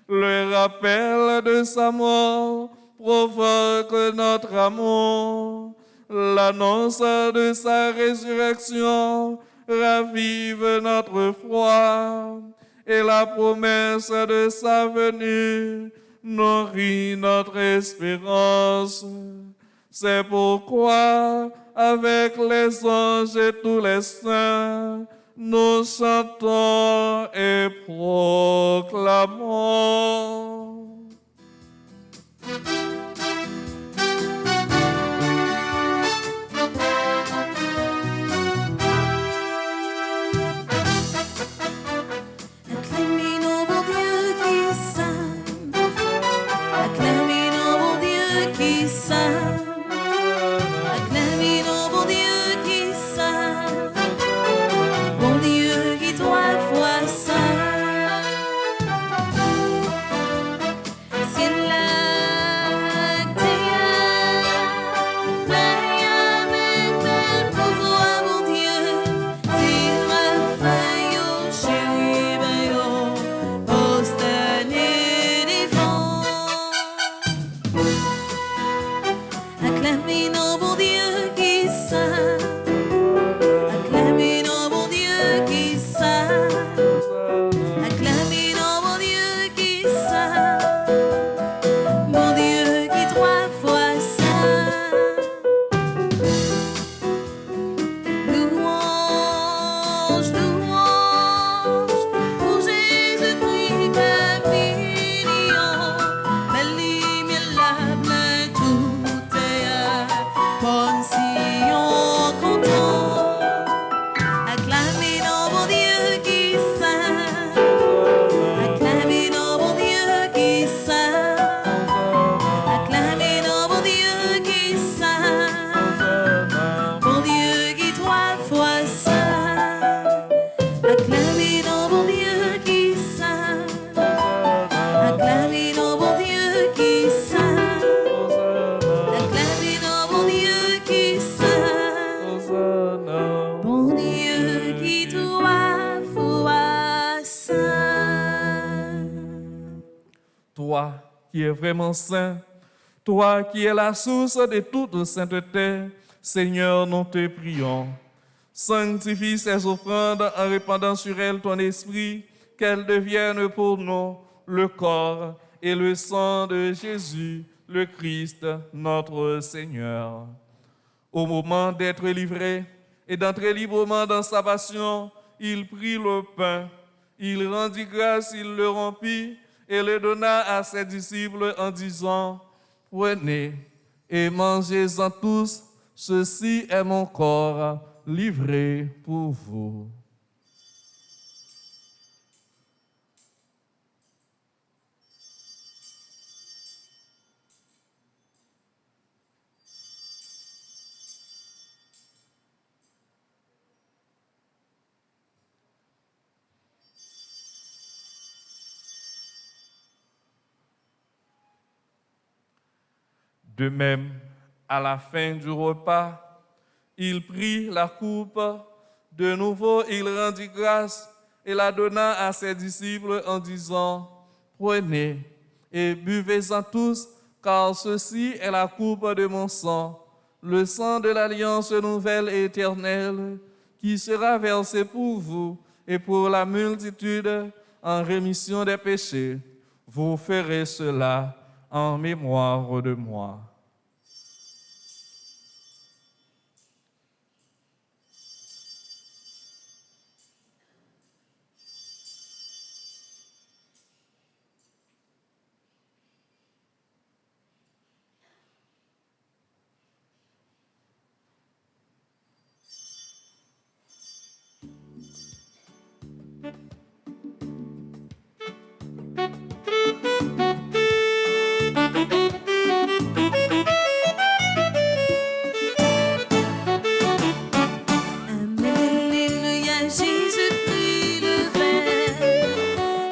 Le rappel de sa mort provoque notre amour. L'annonce de sa résurrection ravive notre foi. Et la promesse de sa venue nourrit notre espérance. C'est pourquoi, avec les anges et tous les saints, nous chantons et proclamons. Acclamez nos bon Dieu qui saint. Acclamez nos bon Dieu qui saint. Acclamez nos bon Dieu qui saint. Bon Dieu qui trois fois saint. Ciel terre, veille avec bel pouvoir, mon Dieu. Tire faillot, chérubin, postané défend. Acclamez nos bon Dieu qui saint. Acclamez nos bon Dieu qui saint. Acclamez nos bon Dieu qui saint. Mon Dieu qui trois fois saint. Louange, louange pour Jésus-Christ pavillon. Belle lumière la plein tout est bonne Sion content. Acclamez nos bon Dieu qui saint. Acclamez nos bon Dieu qui saint. Acclamez nos bon Dieu qui saint. Bon Dieu qui trois fois saint. Acclamez nos bon Dieu qui saint. Acclamez nos bon Dieu qui saint. Acclamez nos bon Dieu qui saint. Bon Dieu qui trois fois saint. Toi qui es vraiment saint, toi qui es la source de toute sainteté, Seigneur, nous te prions. Sanctifie ces offrandes en répandant sur elles ton esprit, qu'elles deviennent pour nous le corps et le sang de Jésus, le Christ, notre Seigneur. Au moment d'être livré et d'entrer librement dans sa passion, il prit le pain, il rendit grâce, il le rompit et le donna à ses disciples en disant, « Prenez et mangez-en tous, ceci est mon corps livré pour vous. » De même, À la fin du repas, il prit la coupe. De nouveau, il rendit grâce et la donna à ses disciples en disant, « Prenez et buvez-en tous, car ceci est la coupe de mon sang, le sang de l'alliance nouvelle et éternelle, qui sera versé pour vous et pour la multitude en rémission des péchés. Vous ferez cela en mémoire de moi. » Alléluia, Jésus prit le verre,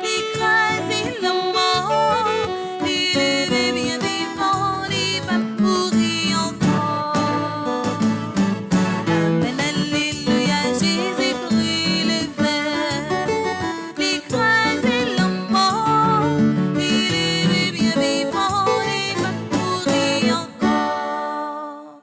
écrasé la mort, il est bien vivant, il va mourir encore. Amen, alléluia, Jésus prit le verre, écrasé la mort, il est bien vivant, il va mourir encore.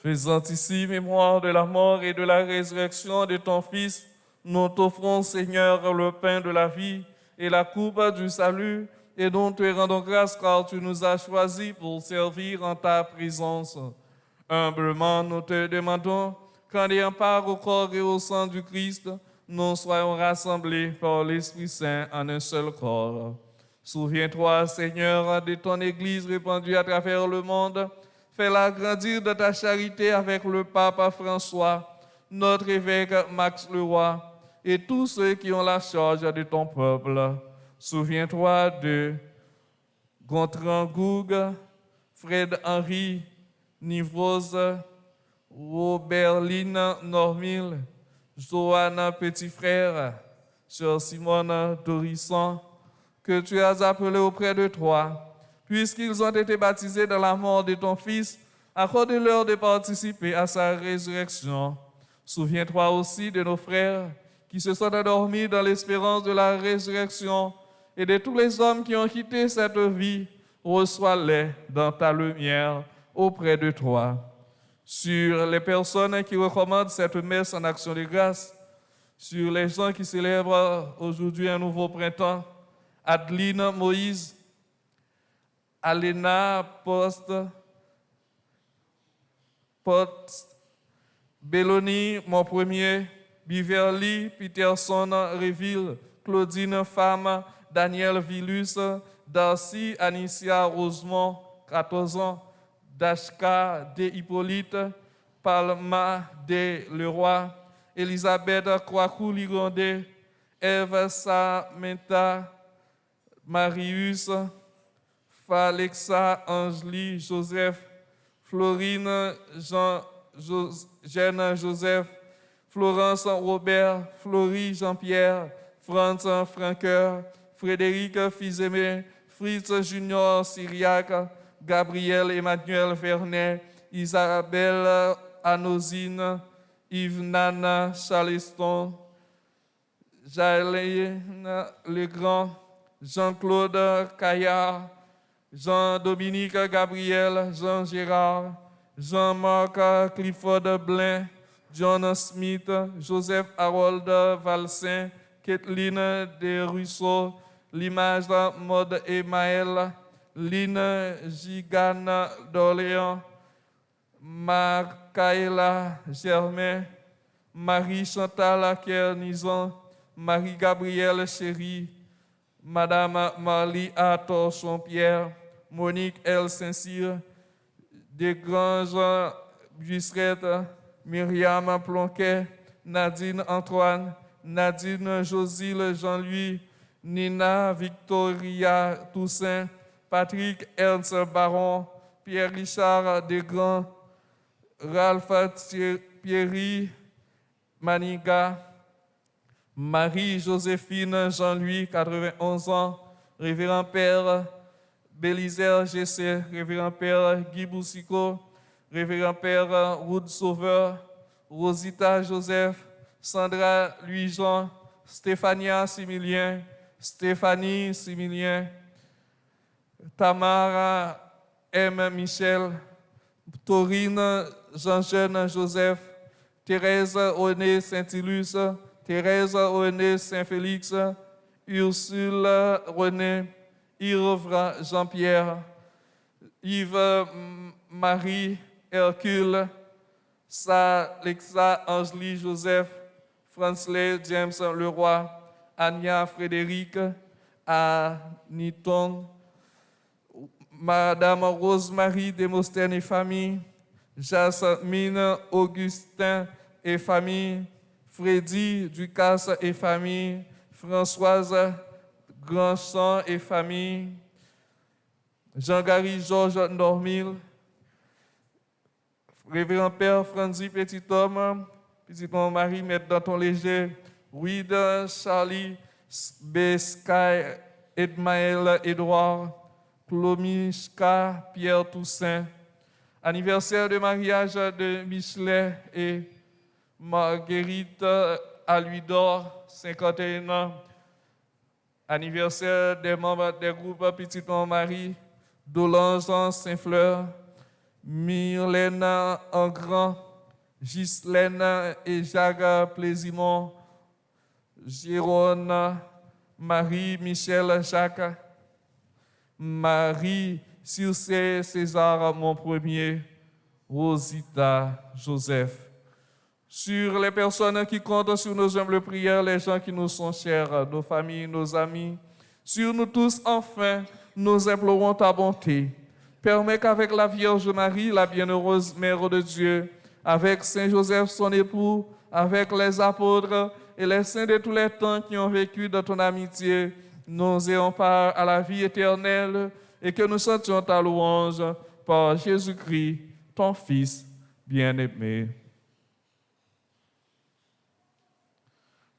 Faisant ici mémoire de la mort et de la résurrection de ton Fils, nous t'offrons, Seigneur, le pain de la vie et la coupe du salut, et dont te rendons grâce car tu nous as choisis pour servir en ta présence. Humblement, nous te demandons qu'en ayant part au corps et au sang du Christ, nous soyons rassemblés par l'Esprit Saint en un seul corps. Souviens-toi, Seigneur, de ton Église répandue à travers le monde. Fais-la grandir de ta charité avec le pape François, notre évêque Max Leroy et tous ceux qui ont la charge de ton peuple. Souviens-toi de Gontran Goug, Fred Henry, Nivose, Roberline Normil, Joanne Petit-Frère, Sœur Simone Dorisson, que tu as appelés auprès de toi. Puisqu'ils ont été baptisés dans la mort de ton Fils, accorde-leur de participer à sa résurrection. Souviens-toi aussi de nos frères qui se sont endormis dans l'espérance de la résurrection et de tous les hommes qui ont quitté cette vie. Reçois-les dans ta lumière auprès de toi. Sur les personnes qui recommandent cette messe en action de grâce, sur les gens qui célèbrent aujourd'hui un nouveau printemps, Adeline Moïse, Alena Post, Belloni, mon premier, Biverly, Peterson, Reville, Claudine Femme, Daniel Villus, Darcy, Anicia Rosemont, 14 ans, Dashka de Hippolyte, Palma de Leroy, Elisabeth Kwaku-Ligondé, Eve Samenta, Marius, Falexa Angeli Joseph, Florine Jeanne Joseph, Florence Robert, Florie Jean-Pierre, Franz Franqueur, Frédéric Fizemé, Fritz Junior Syriac, Gabriel Emmanuel Vernet, Isabelle Anosine, Yves Nana Charleston, Jaëline Legrand, Jean-Claude Caillard, Jean-Dominique Gabriel, Jean Gérard, Jean-Marc Clifford Blain, John Smith, Joseph Harold Valsin, Kathleen Desruisseaux, l'image Mode Emaël, Line Gigane d'Orléans, Marcaïla Germain, Marie-Chantal Kernison, Marie-Gabrielle Chéry, Madame Marlie A. Torchon-Pierre, Monique L. Saint-Cyr, Desgranges Buissrette, Myriam Plonquet, Nadine Antoine, Nadine Josile Jean-Louis, Nina Victoria Toussaint, Patrick Ernst Baron, Pierre-Richard Desgrands, Ralph Pierry Maniga, Marie-Joséphine Jean-Louis, 91 ans, Révérend Père Bélisaire Gessé, Révérend Père Guy Boussico, Révérend Père Rude Sauveur, Rosita Joseph, Sandra Louis-Jean, Stéphania Similien, Stéphanie Similien, Tamara M. Michel, Taurine Jean-Jeune Joseph, Thérèse Oné Saint-Ilus, Thérèse Oné Saint-Félix, Ursule René, Yves Jean-Pierre, Yves Marie Hercule, Lexa Angélie Joseph, Fransley James Leroy, Anya Frédéric, Aniton, Madame Rosemary Démosthène et famille, Jasmine Augustin et famille, Freddy Ducasse et famille, Françoise Grandchamp et famille, Jean-Gary Georges Normil, Révérend Père Franzi Petit-Homme, Petit-Homme Marie Maître Danton Léger, Ruide Charlie Besky, Edmaël Édouard, Clomishka Pierre Toussaint, anniversaire de mariage de Michelet et Marguerite Aluidor, 51 ans, anniversaire des membres des groupes Petit-Homme Marie, Dolange Saint-Fleur, Mylène Engrand, Ghislaine et Jacques Plaisimont, Jérôme, Marie-Michel Jacques, Marie Circé César mon premier, Rosita Joseph. Sur les personnes qui comptent sur nos humbles prières, les gens qui nous sont chers, nos familles, nos amis, sur nous tous enfin, nous implorons ta bonté. Permets qu'avec la Vierge Marie, la bienheureuse Mère de Dieu, avec Saint Joseph son époux, avec les apôtres et les saints de tous les temps qui ont vécu dans ton amitié, nous ayons part à la vie éternelle et que nous chantions ta louange par Jésus-Christ, ton Fils bien-aimé.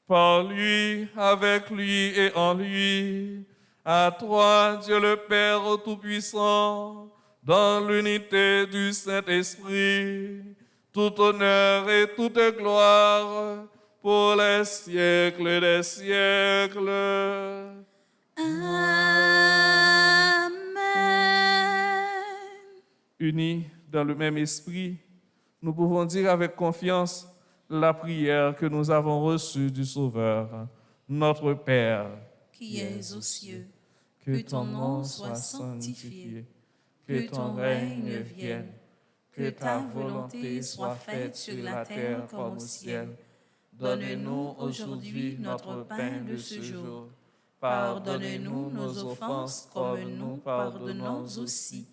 Par lui, avec lui et en lui, à toi, Dieu le Père Tout-Puissant, dans l'unité du Saint-Esprit, tout honneur et toute gloire pour les siècles des siècles. Amen. Unis dans le même esprit, nous pouvons dire avec confiance la prière que nous avons reçue du Sauveur. Notre Père, Qui es aux cieux, que ton nom soit sanctifié, que ton règne vienne, que ta volonté soit faite sur la terre comme au ciel. Donne-nous aujourd'hui notre pain de ce jour. Pardonne-nous nos offenses comme nous pardonnons aussi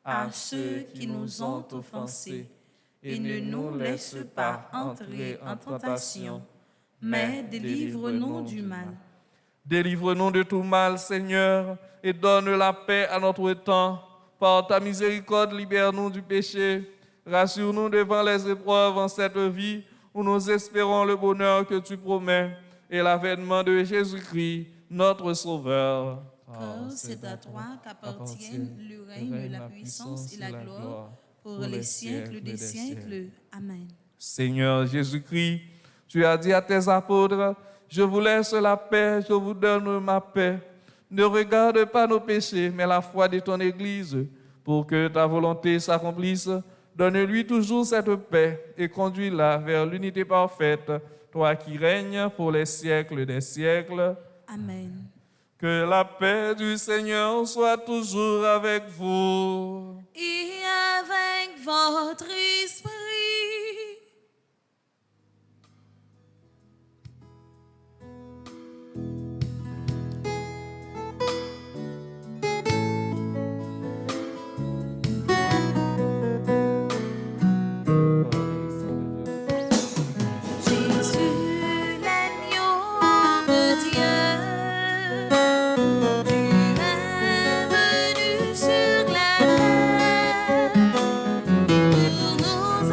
à ceux qui nous ont offensés. Et ne nous laisse pas entrer en tentation, mais délivre-nous du mal. délivre-nous de tout mal, Seigneur, et donne la paix à notre temps. Par ta miséricorde, libère-nous du péché. Rassure-nous devant les épreuves en cette vie où nous espérons le bonheur que tu promets et l'avènement de Jésus-Christ, notre Sauveur. Car c'est à toi qu'appartiennent le règne, la puissance et la gloire pour les siècles des siècles. Amen. Seigneur Jésus-Christ, tu as dit à tes apôtres, je vous laisse la paix, je vous donne ma paix. Ne regarde pas nos péchés, mais la foi de ton Église, pour que ta volonté s'accomplisse. Donne-lui toujours cette paix et conduis-la vers l'unité parfaite, toi qui règnes pour les siècles des siècles. Amen. Que la paix du Seigneur soit toujours avec vous. Et avec votre esprit. Jésus, l'agneau de Dieu, tu es venu sur la terre pour nous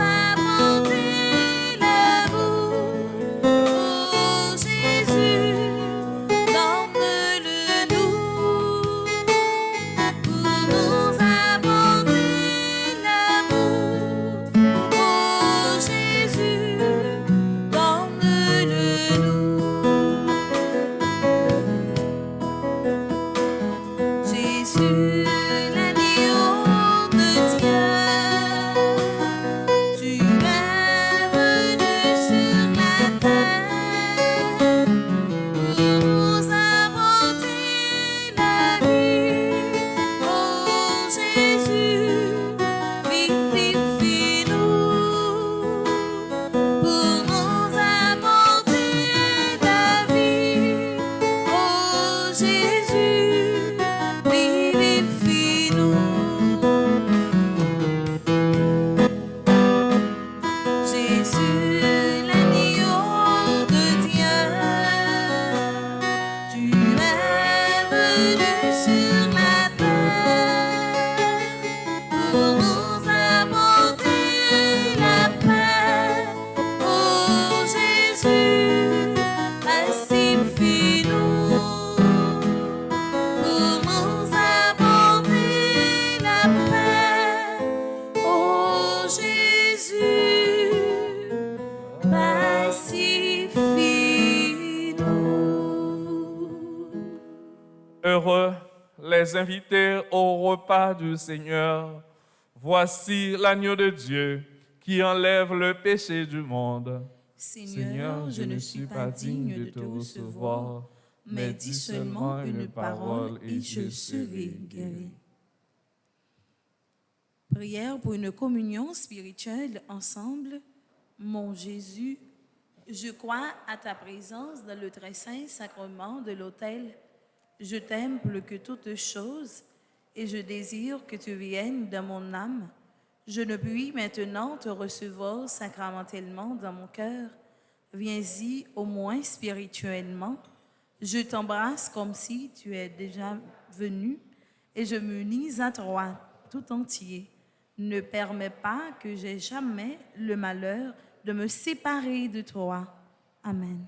Jésus, pacifie-nous. Heureux les invités au repas du Seigneur. Voici l'agneau de Dieu qui enlève le péché du monde. Seigneur, je ne suis pas digne de te recevoir, mais dis seulement une parole et je serai guéri. Prière pour une communion spirituelle ensemble. Mon Jésus, je crois à ta présence dans le très saint sacrement de l'autel. Je t'aime plus que toutes choses et je désire que tu viennes dans mon âme. Je ne puis maintenant te recevoir sacramentellement dans mon cœur. Viens-y au moins spirituellement. Je t'embrasse comme si tu es déjà venu et je m'unis à toi tout entier. Ne permets pas que j'aie jamais le malheur de me séparer de toi. Amen.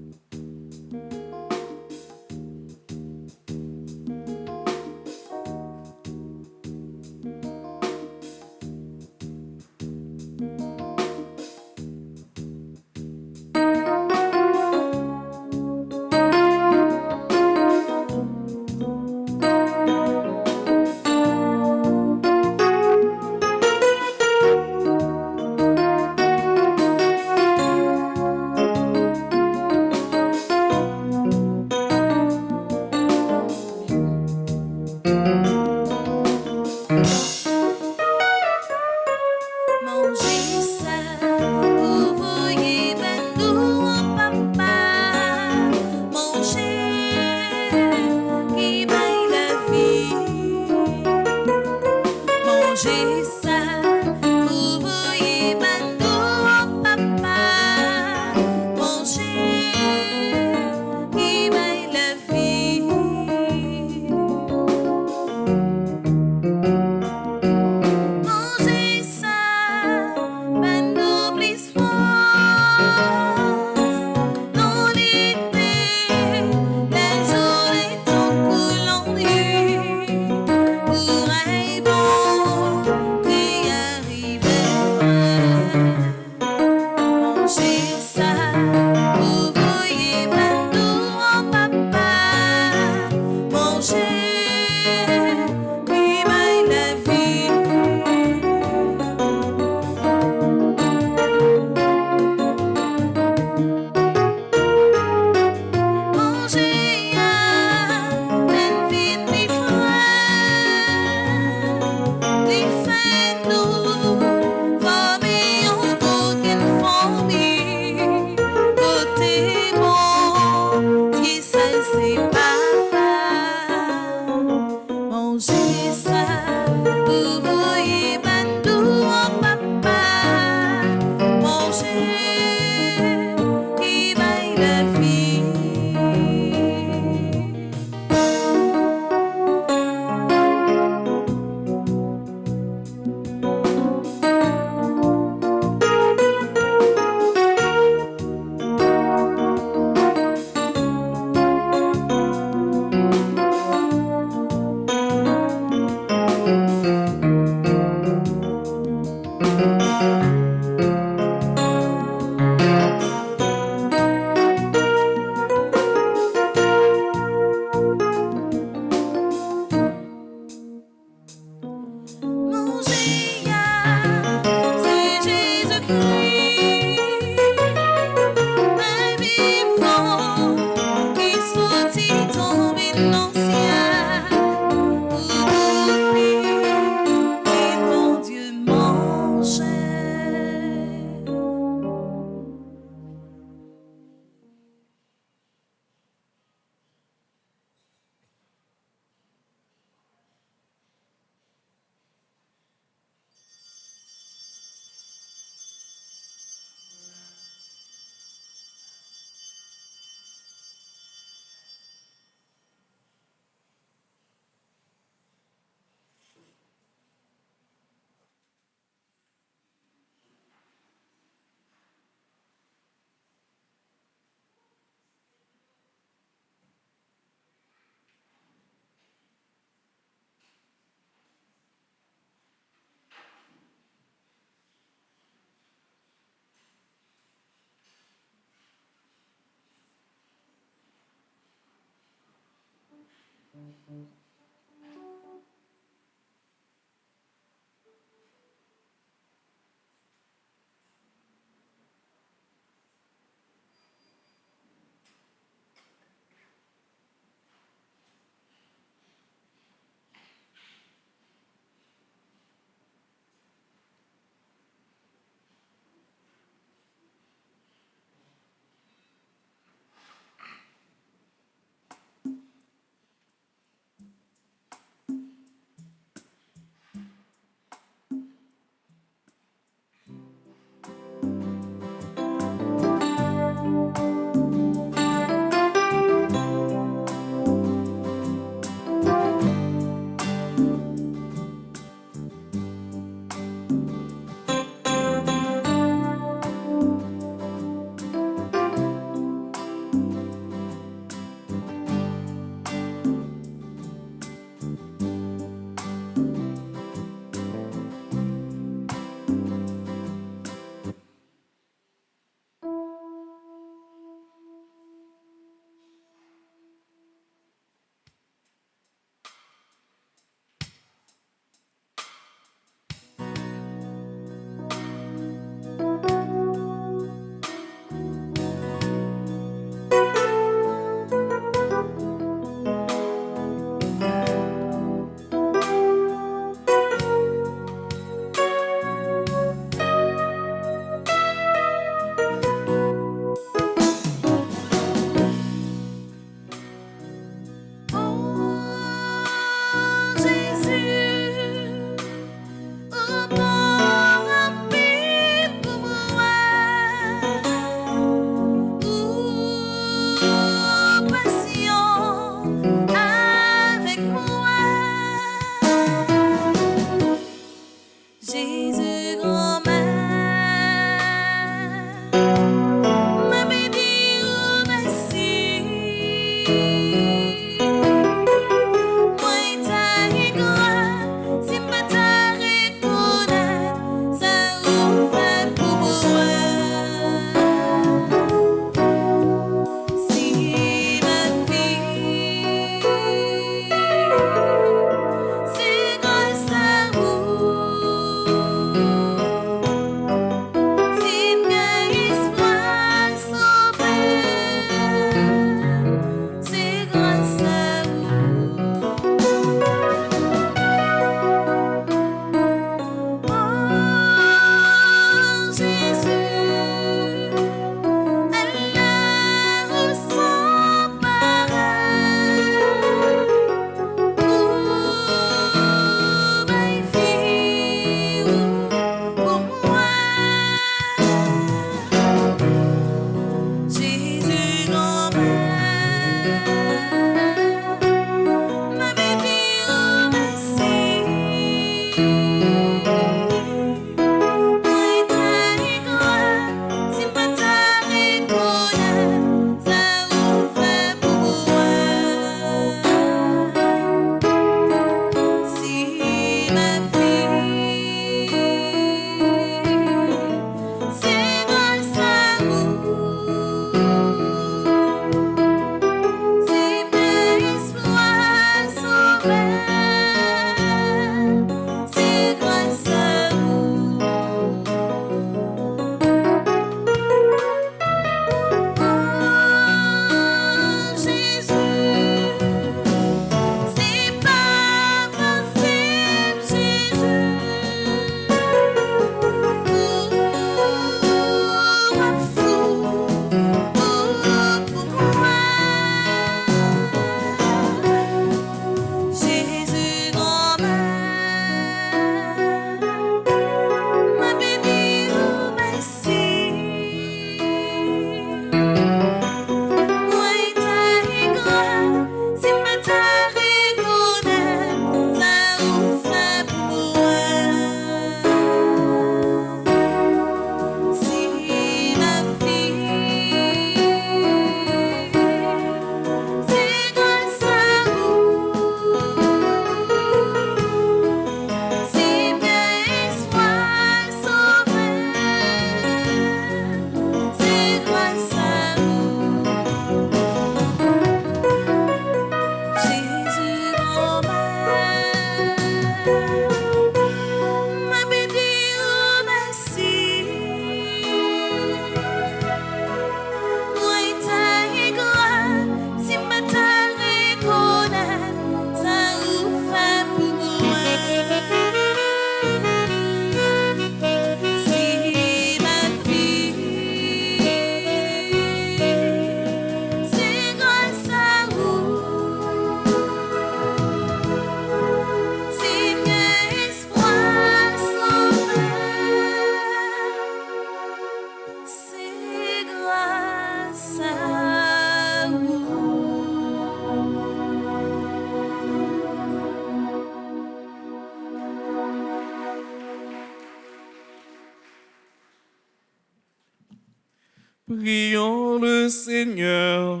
Prions le Seigneur.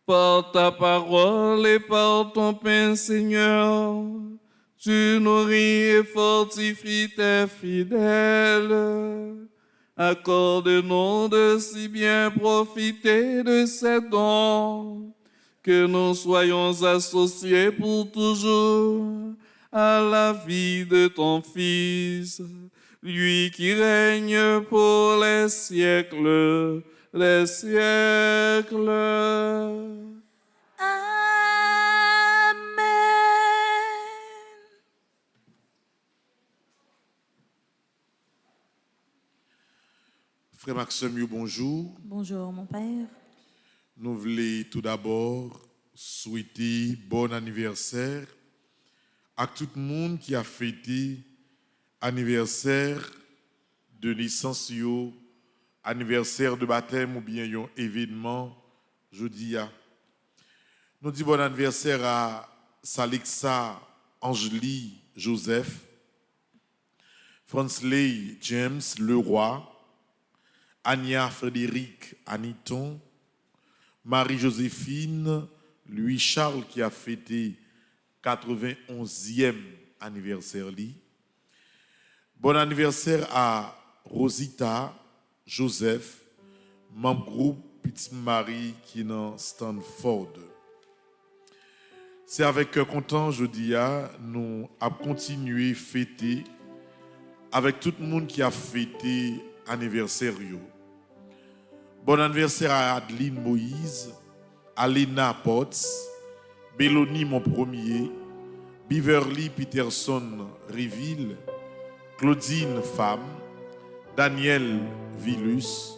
Par ta parole et par ton pain, Seigneur, tu nourris et fortifies tes fidèles. Accorde-nous de si bien profiter de ces dons, que nous soyons associés pour toujours à la vie de ton Fils, lui qui règne pour les siècles des siècles. Amen. Frère Maxime, bonjour. Bonjour mon père. Nous voulons tout d'abord souhaiter bon anniversaire à tout le monde qui a fêté anniversaire de naissance, anniversaire de baptême ou bien un événement jeudi. Nous disons bon anniversaire à Salixa Angélie Joseph, Fransley James Leroy, Ania Frédéric Aniton, Marie-Joséphine Louis-Charles qui a fêté 91e anniversaire. Bon anniversaire à Rosita Joseph, membre groupe Petite Marie qui est dans Stanford. C'est avec un content jeudi, nous avons continué à fêter avec tout le monde qui a fêté anniversaire. Bon anniversaire à Adeline Moïse, Alena Potts, Béloni mon premier, Beverly Peterson Riville, Claudine Femme, Daniel Villus,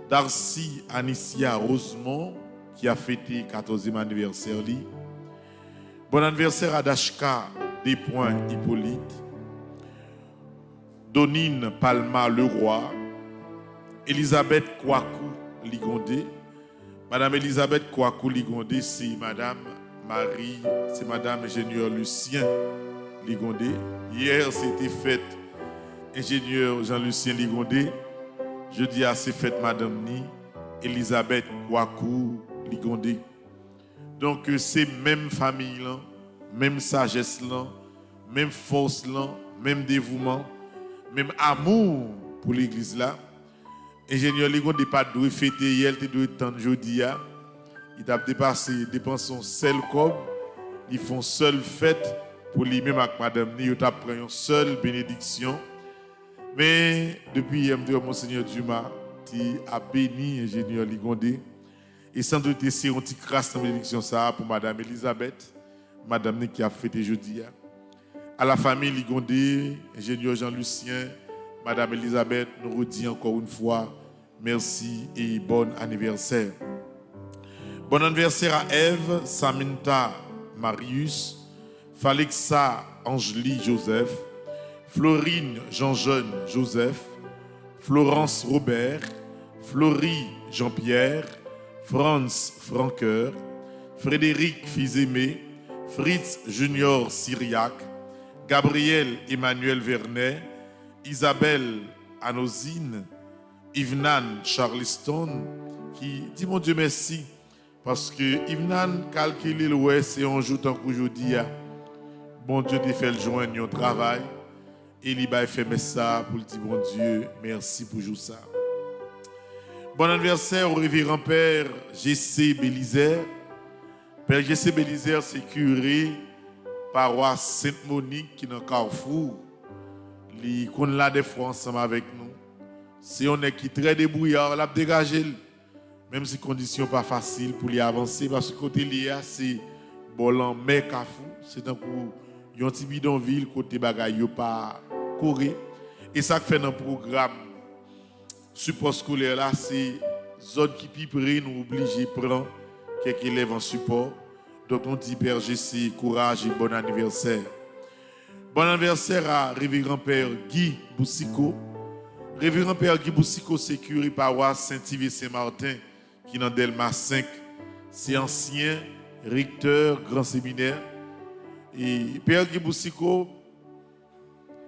Darcy Anicia Rosemont qui a fêté 14e anniversaire. Bon anniversaire à Dashka Despoints Hippolyte, Donine Palma Leroy, Elisabeth Kouakou Ligondé. Madame Elisabeth Kouakou Ligondé, c'est Madame Marie, c'est Madame ingénieur Lucien Ligondé. Hier, c'était fête ingénieur Jean-Lucien Ligondé. Jeudi, c'est fête Madame Ni, Elisabeth Kouakou Ligondé. Donc, c'est même famille, là, même sagesse, là, même force, là, même dévouement, même amour pour l'église là. Ingénieur Ligon n'est pas doué fêter hier, il doit attendre jeudi. Il a dépensé son seul cob, ils font seule fête pour lui-même avec madame Ni, il a pris une seule bénédiction. Mais depuis hier, Monseigneur Dumas a béni ingénieur Ligondé. Et sans doute c'est une petite crasse de bénédiction ça pour madame Elisabeth, madame Ni qui a fêté jeudi. À la famille Ligondé, ingénieur Jean-Lucien, madame Elisabeth, nous redisons encore une fois merci et bon anniversaire. Bon anniversaire à Ève, Saminta Marius, Falexa Angélie Joseph, Florine Jean-Jeune Joseph, Florence Robert, Florie Jean-Pierre, Franz Franqueur, Frédéric Fils-Aimé, Fritz Junior Syriac, Gabriel Emmanuel Vernet, Isabelle Anosine, Yvnan Charleston, qui dit mon Dieu merci, parce que Yvnan calcule le c'est un jour tant qu'aujourd'hui, bon Dieu te fait le joindre au travail, et il va faire ça pour le dire bon Dieu, merci pour jouer ça. Bon anniversaire au révérend Père G.C. Bélizer. Père G.C. Bélizer, c'est curé paroisse Sainte-Monique qui est dans Carrefour. Il est là des fois ensemble avec nous. Si on est qui très débrouillard, il a dégagé. Même si les conditions ne sont pas faciles pour lui avancer, parce que côté l'IA, c'est Bolan mais Kafou. C'est un coup, il y a un petit bidonville, côté bagaille, il n'y a pas courir. Et ça fait dans le programme support scolaire là, c'est zone qui piperait, nous obligés de prendre quelques élèves en support. Donc on dit Père G.C. courage et bon anniversaire. Bon anniversaire à Révérend Père Guy Boussico. Révérend Père Guy Boussico, c'est curé paroisse Saint-Yves-Saint-Martin qui est dans Delma 5. C'est ancien recteur grand séminaire. Et Père Guy Boussico,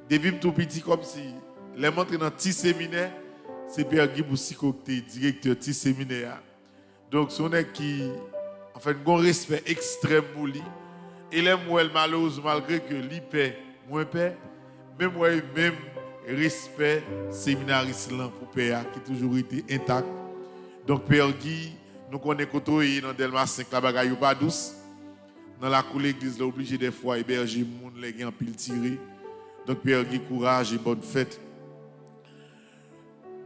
depuis tout petit comme si les montré dans petit séminaire, c'est Père Guy Boussicocté, directeur petit séminaire. Donc, son est qui, en fait, un respect extrême pour lui. Et les moi, malheureusement, malgré que lui paie, moi paie, mais moi, même respect séminariste là pour Père qui a toujours été intact. Donc, Père Guy, nous connaissons côtoyer dans Delma 5, la bagaille pas douce. Dans la cour l'église, là, obligé des fois héberger moun les gens pile tiré. Donc Père Guy, courage et bonne fête.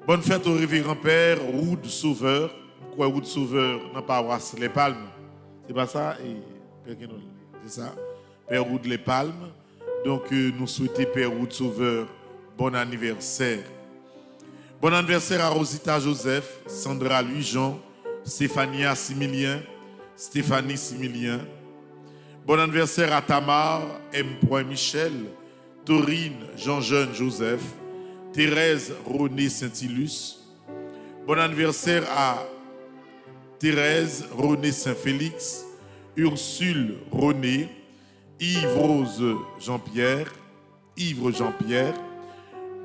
Bonne fête au révérend Père Roud Sauveur. Pourquoi Roud Sauveur dans paroisse Les Palmes? C'est pas ça et c'est ça. Père Roud Les Palmes. Donc nous souhaitons Père Roud Sauveur bon anniversaire. Bon anniversaire à Rosita Joseph, Sandra Louis Jean, Stéphania Similien, Stéphanie Similien. Bon anniversaire à Tamar, M. Michel, Taurine, Jean-Jeune Joseph, Thérèse René Saint-Ilus. Bon anniversaire à Thérèse René Saint-Félix, Ursule René, Yves Jean-Pierre.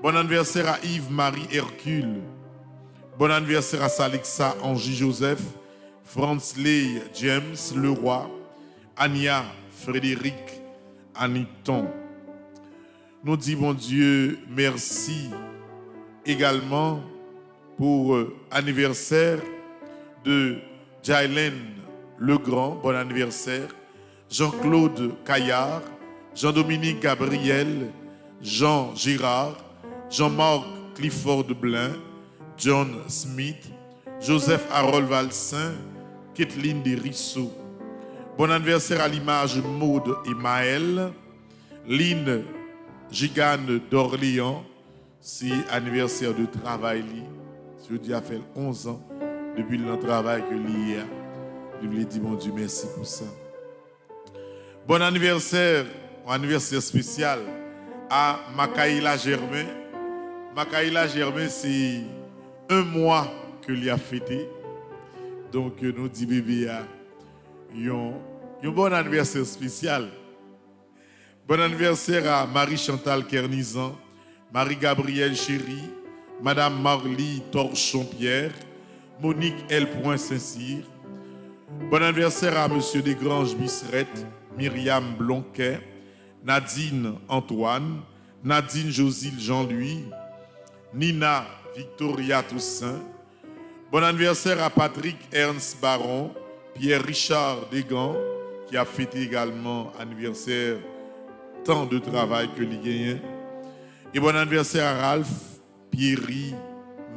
Bon anniversaire à Yves-Marie Hercule. Bon anniversaire à Salixa Angie Joseph, Franz Ley James Leroy, Ania Frédéric Aniton. Nous disons, bon Dieu, merci également pour anniversaire de Jailen Legrand, bon anniversaire, Jean-Claude Caillard, Jean-Dominique Gabriel, Jean Girard, Jean-Marc Clifford Blin, John Smith, Joseph Harold Valsin, Kathleen Desrisseaux. Bon anniversaire à l'image Maude et Maël, Lynn Gigane d'Orléans, c'est anniversaire de travail. Je dis a fait 11 ans depuis le travail que l'IA. Je voulais dire mon Dieu merci pour ça. Bon anniversaire, anniversaire spécial à Makaïla Germain. Makaïla Germain, c'est un mois que l'IA fêté. Donc nous dit bébé un bon anniversaire spécial. Bon anniversaire à Marie-Chantal Kernizan, Marie-Gabrielle Chéry, Madame Marly Torchon-Pierre, Monique L. Saint-Cyr. Bon anniversaire à Monsieur Desgranges Bisserette, Myriam Blonquet, Nadine Antoine, Nadine Josile Jean-Louis, Nina Victoria Toussaint. Bon anniversaire à Patrick Ernst Baron, Pierre-Richard Desgans, qui a fêté également anniversaire, tant de travail que l'il gagne. Et bon anniversaire à Ralph Pierry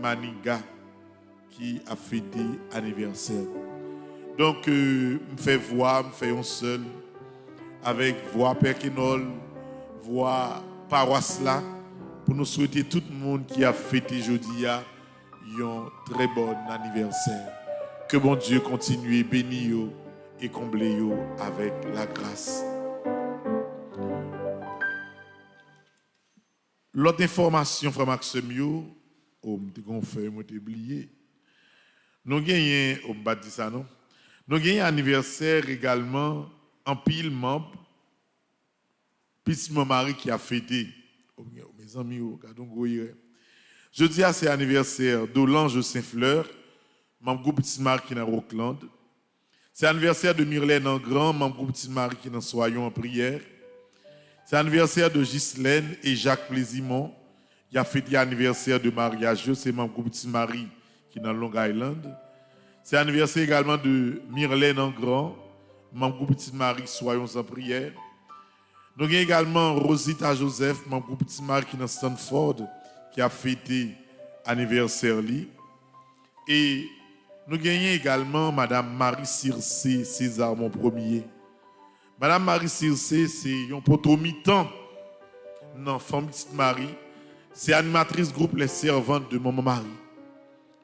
Maniga, qui a fêté anniversaire. Donc, me fait voix, me fait un seul, avec voix Perkinol, voix paroisse là, pour nous souhaiter tout le monde qui a fêté jeudi un très bon anniversaire. Que bon Dieu continue à bénir et combler avec la grâce. L'autre information, frère Maxime, oublié. Nous gagnons, nous gagnons anniversaire également en pile membre. Petit mon mari qui a fêté. Mes amis, je dis à c'est anniversaire d'Olange Saint-Fleur, membre groupe Petit Marie qui est dans Rockland. C'est anniversaire de Myrlène Engrand, membre groupe Petit Marie qui est dans Soyons en prière. C'est anniversaire de Ghislaine et Jacques Plaisimont. Il a fêté l'anniversaire de mariage, c'est membre groupe Petit Marie qui est dans Long Island. C'est anniversaire également de Myrlène Engrand, membre groupe Petit Marie, Soyons en prière. Nous avons également Rosita Joseph, membre groupe Petit Marie qui est dans Stanford, qui a fêté l'anniversaire. Et nous gagnons également Madame Marie Circé César, mon premier. Madame Marie Circé, c'est un poteau mi-temps dans Femme Petite Marie. C'est animatrice groupe Les Servantes de Maman Marie.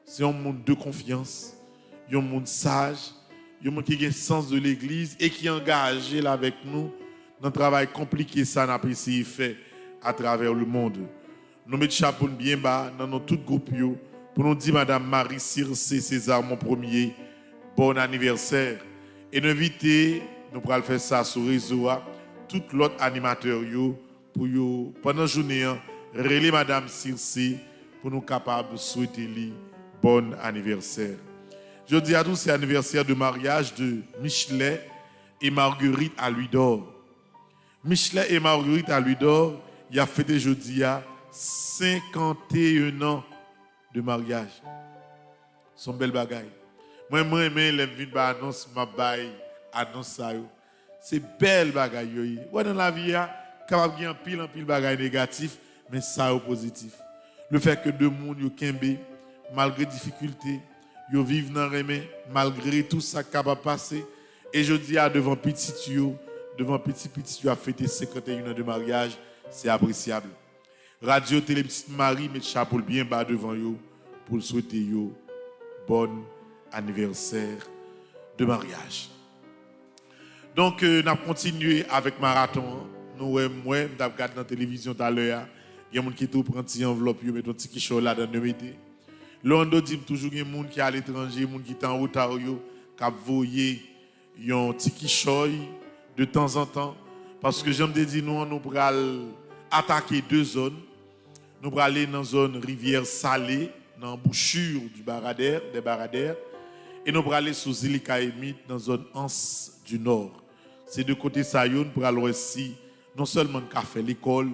C'est un monde de confiance, un monde sage, un monde qui a un sens de l'église et qui est engagé là avec nous dans le travail compliqué ça n'a pas essayé faire à travers le monde. Nous mettons chapeau bien bas dans tout groupe pour nous dire Madame Marie Circé César, mon premier, bon anniversaire. Et nous inviter, nous pourrons faire ça sur le réseau, tout l'autre animateur pour pendant la journée, relais Madame Circe pour nous capables de souhaiter lui bon anniversaire. Je dis à tous, c'est anniversaire de mariage de Michelet et Marguerite à Louis-d'Or. Michelet et Marguerite à Louis-d'Or, il a fêté jeudi à 51 ans de mariage. Son bel bagaille. Moi, j'aime les vides annonce, ma baille, annonce ça. C'est belle bagaille. Ouais, dans la vie, il y a capable de pile bagaille négatif, mais ça est positif. Le fait que deux mondes yo kembe, malgré difficulté, yo vivent dans remè, malgré tout ça capable passer. Et je dis à devant petit yo a fêté 51 ans de mariage, c'est appréciable. Radio Télé Petite Marie met chapeau bien bas devant yo pour souhaiter yo bon anniversaire de mariage. Donc, nous avons continué avec marathon. Nous, moi, je regardé dans la télévision tout à l'heure. Il y a des gens qui prennent une petite enveloppe, ils mettent un petit quichot là dans le métier. Là, on dit toujours qu'il y a des gens qui sont à l'étranger, des gens qui sont en retard, qui ont voyé un petit quichot de temps en temps. Parce que j'aime dire, nous allons attaquer deux zones. Nous allons aller dans la zone rivière salée, dans l'embouchure des Baradères. Et nous allons aller sous île Kaïmite, dans la zone Anse du Nord. C'est de côté ça, nous allons aussi, non seulement nous faire l'école,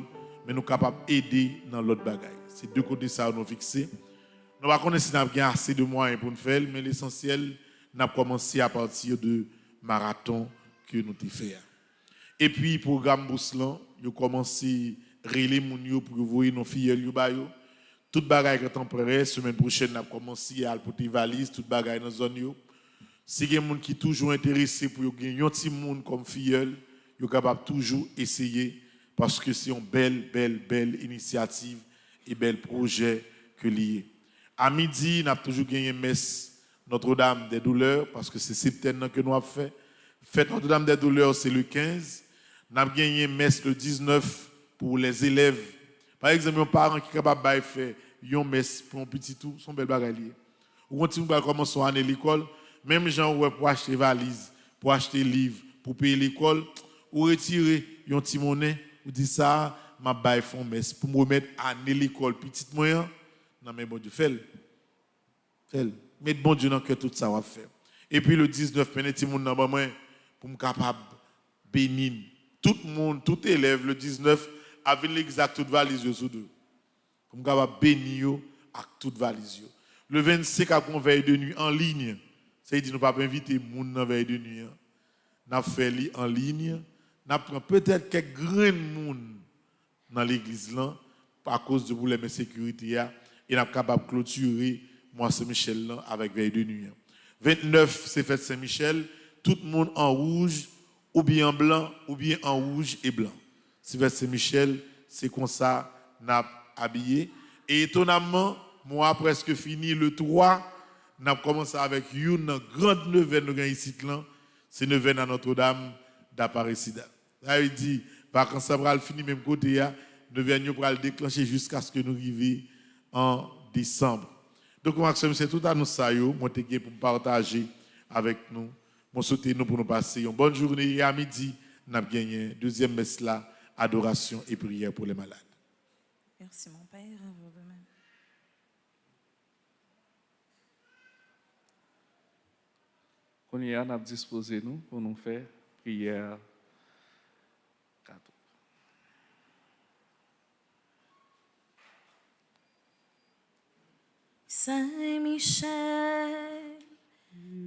mais nous sommes capables d'aider dans l'autre bagaille. C'est de côté ça nous fixé. Nous ne connaissons pas si nous avons assez de moyens pour nous faire, mais l'essentiel, nous avons commencé à partir de marathon que nous avons fait. Et puis, le programme Bousselan, nous avons commencé à relayer les pour voir nos filles. Toute bagaille est temporaire. Semaine prochaine, nous avons commencé à porter valise, toute bagaille dans la zone. Si il y a des gens qui sont toujours intéressés pour gagner un petit monde comme filleul, ils sont capables toujours essayer parce que c'est une belle initiative et bel projet que lié. À midi, nous avons toujours gagné messe Notre-Dame des Douleurs parce que c'est septembre que nous avons fait. Fête Notre-Dame des Douleurs, c'est le 15. Nous avons gagné messe le 19 pour les élèves. Par exemple, un parent qui est capable de faire une messe pour un petit tout, son bel bagage. Ou continue à commencer à aller à l'école. Même gens pour acheter valise, pour acheter livre, pour payer l'école, ou retirer un petit monnaie, ou dire ça, ma baille font messe pour me remettre à l'école petite moyen. Non mais bon Dieu, fais-le. Mettez bon Dieu dans que tout ça va faire. Et puis le 19, mettez mon dans moi pour me capable bénir tout le monde, tout élève le 19 avec l'exact toute valise sous deux. Pour me capable bénir avec toute valise. Le 25 à une veille de nuit en ligne. Ça dit nous pas inviter les gens dans la veille de nuit. Nous fait en ligne. Nous prenons peut-être quelques grands monde dans l'église là à cause de problèmes de sécurité et nous sommes capables de clôturer moi Saint-Michel là avec veille de nuit. 29 c'est fête Saint-Michel, tout le monde en rouge ou bien en blanc ou bien en rouge et blanc. C'est fête Saint-Michel, c'est comme ça n'a habillé et étonnamment moi presque fini le 3. Nous avons commencé avec une grande neuvaine ici, c'est neuvaine à Notre-Dame d'Apparicidad. Là, il dit, vacances va finir même côté, neuvaine va le déclencher jusqu'à ce que nous arrivions en décembre. Donc, Maxime, c'est tout à nous ça, moi, je pour partager avec nous. Moi, souhaite nous pour nous passer une bonne journée et à midi, nous avons gagné deuxième messe là, adoration et prière pour les malades. Merci, mon Père. On y a disposé nous pour nous faire prière. Saint-Michel,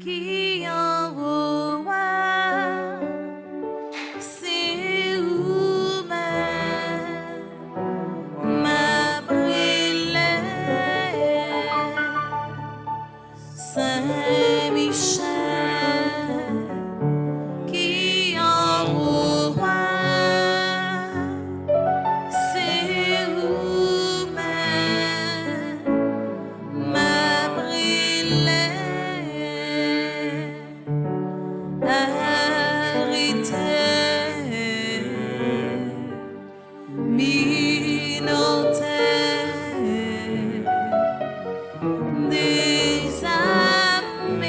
qui envoie c'est où ma brûlée. Saint-Michel, qui envoie c'est où ma brûlée. Des amis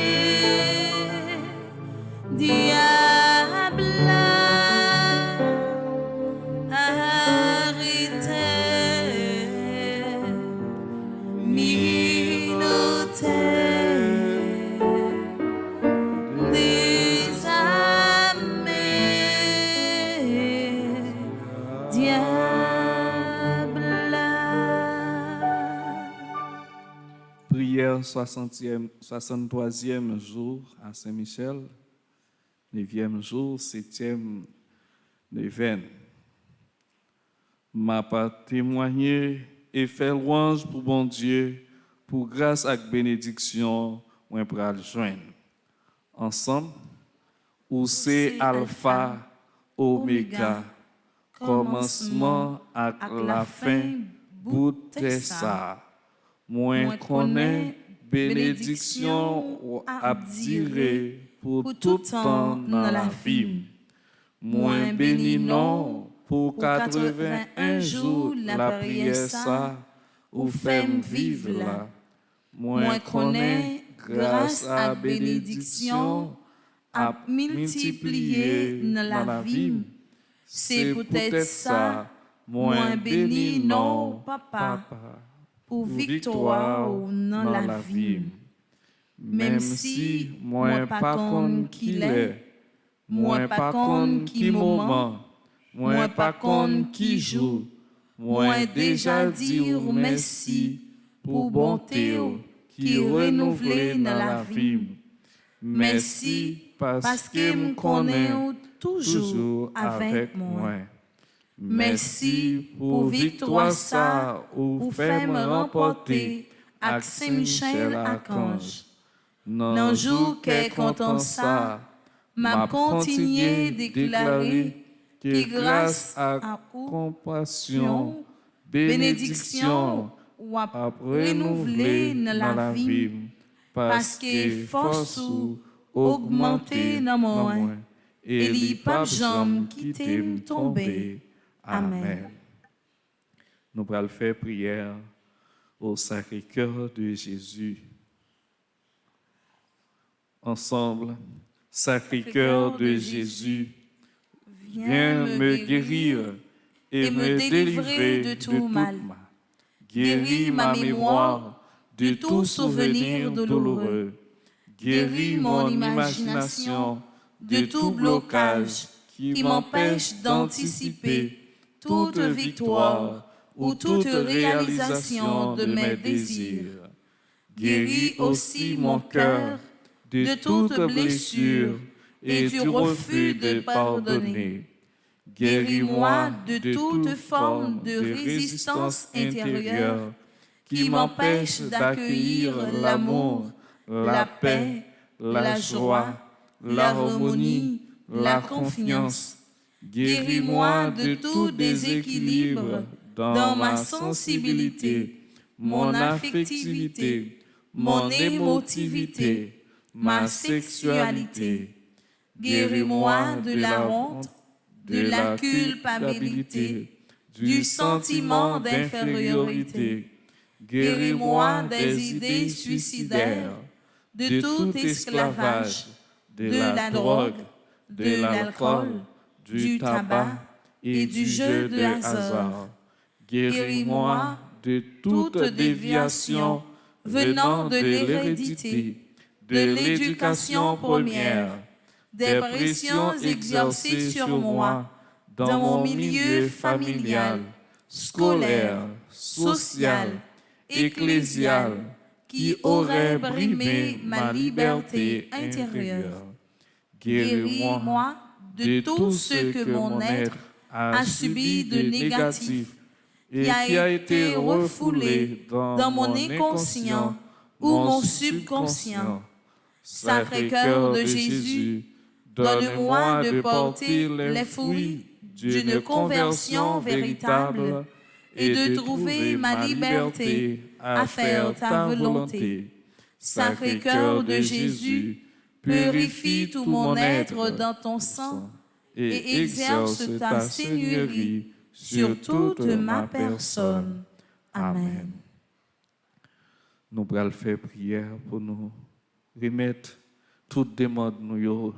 prière 63e jour à Saint-Michel, 9e jour, 7e neuvaine. M'a pas témoigné et fait louange pour bon Dieu, pour grâce et bénédiction, on pourra le joindre. Ensemble, où c'est Alpha, Oméga, commencement à la fin, bout de ça. Moi connais bénédiction ou abdiré pour tout temps dans la vie. Moi béni non pour 81 jours la prière ça ou femme vivre là. Moi connais grâce à bénédiction à multiplier dans la vie. C'est peut-être ça, moi béni non papa pour victoire dans la vie. Même si moi pas con qui l'est, moi pas con qui moment, moi pas con qui joue, moi déjà dire merci pour bonté qui renouvelé dans la vie. Merci parce que me connais toujours avec moi. Merci pour victoire ça ou fait me remporter avec Saint-Michel Archange. Dans jour qu'est content ça, m'a continué déclarer que grâce à compassion, bénédiction ou à renouveler dans la vie, parce que force ou augmenter dans moi et les pas jamais quitter me tomber. Amen. Nous allons faire prière au Sacré-Cœur de Jésus. Ensemble, Sacré-Cœur de Jésus, viens me guérir et me délivrer de tout mal. Guéris ma mémoire de tout souvenir douloureux. Guéris mon imagination de tout blocage qui m'empêche d'anticiper toute victoire ou toute réalisation de mes désirs. Guéris aussi mon cœur de toute blessure et du refus de pardonner. Guéris-moi de toute forme de résistance intérieure qui m'empêche d'accueillir l'amour, la paix, la joie, l'harmonie, la confiance. Guéris-moi de tout déséquilibre dans ma sensibilité, mon affectivité, mon émotivité, ma sexualité. Guéris-moi de la honte, de la culpabilité, du sentiment d'infériorité. Guéris-moi des idées suicidaires, de tout esclavage, de la drogue, de l'alcool, du tabac et du jeu de hasard. Guéris-moi de toute déviation venant de l'hérédité, de l'éducation première, des pressions exercées sur moi dans mon milieu familial, scolaire, social, ecclésial, qui auraient brimé ma liberté intérieure. Guéris-moi de tout ce que mon être a subi de négatif et qui a été refoulé dans mon inconscient ou mon subconscient. Sacré-Cœur de Jésus, donne-moi de porter les fruits d'une conversion véritable et de trouver ma liberté à faire ta volonté. Sacré-Cœur de Jésus, purifie tout mon être dans ton sang et exerce ta seigneurie sur toute ma personne. Amen. Nous allons faire prière pour nous remettre toute demande nous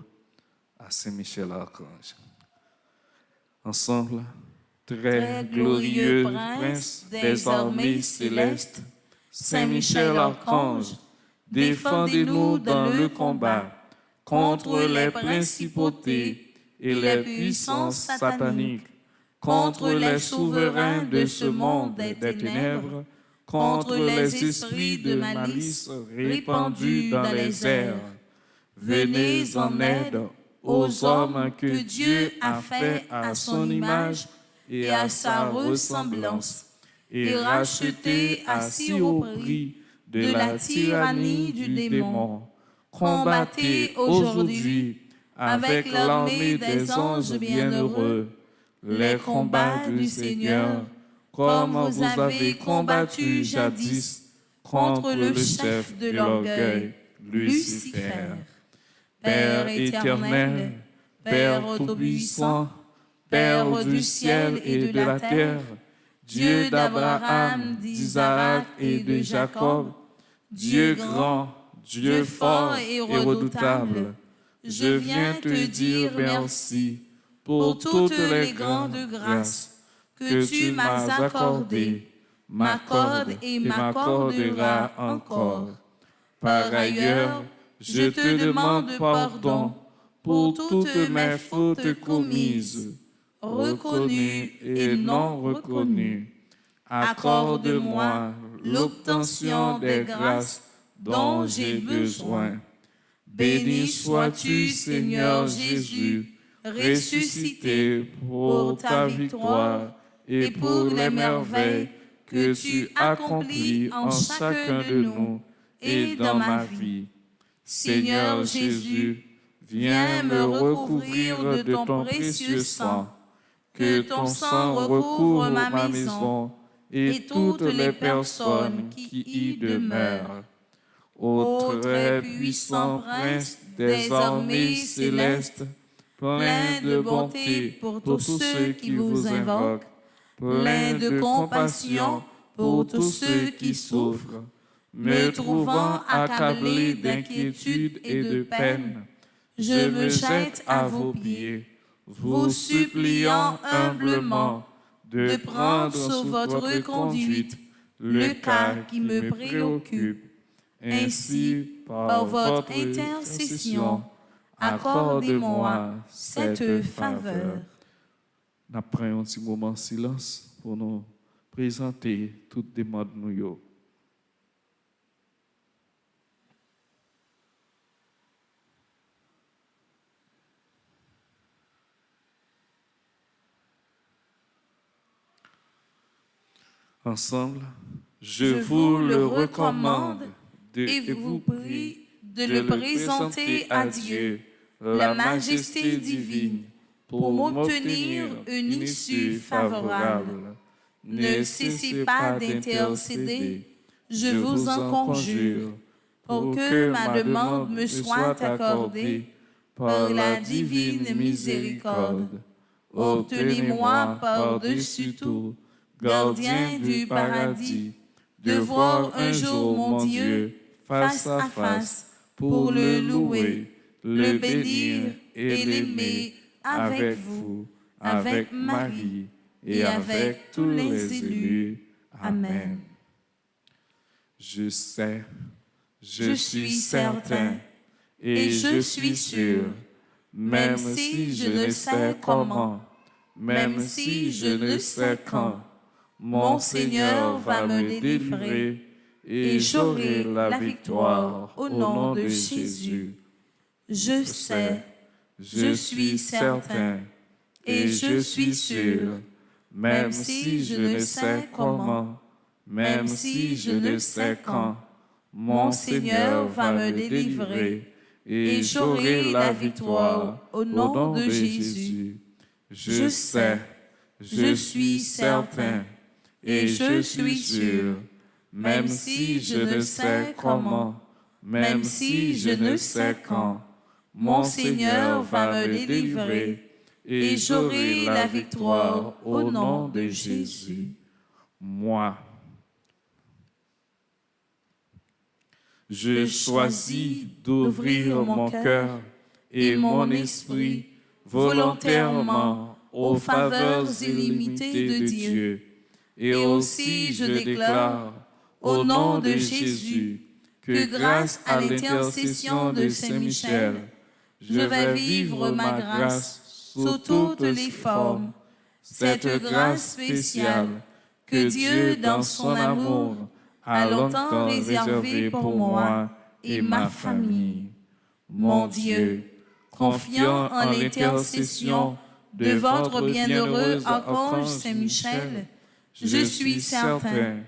à Saint-Michel Archange. Ensemble, très glorieux prince des armées célestes, Saint-Michel Archange, défendez-nous dans le combat contre les principautés et les puissances sataniques, contre les souverains de ce monde des ténèbres, contre les esprits de malice répandus dans les airs. Venez en aide aux hommes que Dieu a fait à son image et à sa ressemblance, et rachetés à si haut prix de la tyrannie du démon. Combattez aujourd'hui avec l'armée des anges bienheureux les combats du Seigneur, comme vous avez combattu jadis contre le chef de l'orgueil, Lucifer. Père éternel, Père tout-puissant, Père du ciel et de la terre, Dieu d'Abraham, d'Isaac et de Jacob, Dieu grand, Dieu fort et redoutable, je viens te dire merci pour toutes les grandes grâces que tu m'as accordées, m'accorde et m'accordera encore. Par ailleurs, je te demande pardon pour toutes mes fautes commises, reconnues et non reconnues. Accorde-moi l'obtention des grâces dont j'ai besoin. Béni sois-tu, Seigneur Jésus, ressuscité pour ta victoire et pour les merveilles que tu accomplis en chacun de nous et dans ma vie. Seigneur Jésus, viens me recouvrir de ton précieux sang, que ton sang recouvre ma maison et toutes les personnes qui y demeurent. Ô très puissant prince des armées célestes, plein de bonté pour tous ceux qui vous invoquent, plein de compassion pour tous ceux qui souffrent, me trouvant accablé d'inquiétude et de peine, je me jette à vos pieds, vous suppliant humblement de prendre sous votre conduite le cas qui me préoccupe. Ainsi, par votre intercession, accordez-moi cette faveur. Nous prenons un petit moment de silence pour nous présenter toutes les demandes nous. Ensemble, je vous le recommande et vous prie de le présenter à Dieu, la majesté divine, pour m'obtenir une issue favorable. Ne cessez pas d'intercéder, je vous en conjure, pour que ma demande me soit accordée par la divine miséricorde. Obtenez-moi par-dessus tout, gardien du paradis, de voir un jour mon Dieu face à face pour le louer, le bénir et l'aimer avec vous, avec Marie et avec tous les élus. Amen. Je sais, je suis certain et je suis sûr, même si je ne sais comment, même si je ne sais quand, mon Seigneur va me délivrer et j'aurai la victoire au nom de Jésus. Je sais, je suis certain et je suis sûr, même si je ne sais comment, même si je ne sais quand, mon Seigneur va me délivrer et j'aurai la victoire au nom de Jésus. Je sais, je suis certain et je suis sûr, même si je ne sais comment, même si je ne sais quand, mon Seigneur va me délivrer et j'aurai la victoire au nom de Jésus. Moi, je choisis d'ouvrir mon cœur et mon esprit volontairement aux faveurs illimitées de Dieu. Et aussi je déclare, au nom de Jésus, que grâce à l'intercession de Saint-Michel, je vais vivre ma grâce sous toutes les formes, cette grâce spéciale que Dieu, dans son amour, a longtemps réservé pour moi et ma famille. Mon Dieu, confiant en l'intercession de votre bienheureux archange Saint-Michel, je suis certain,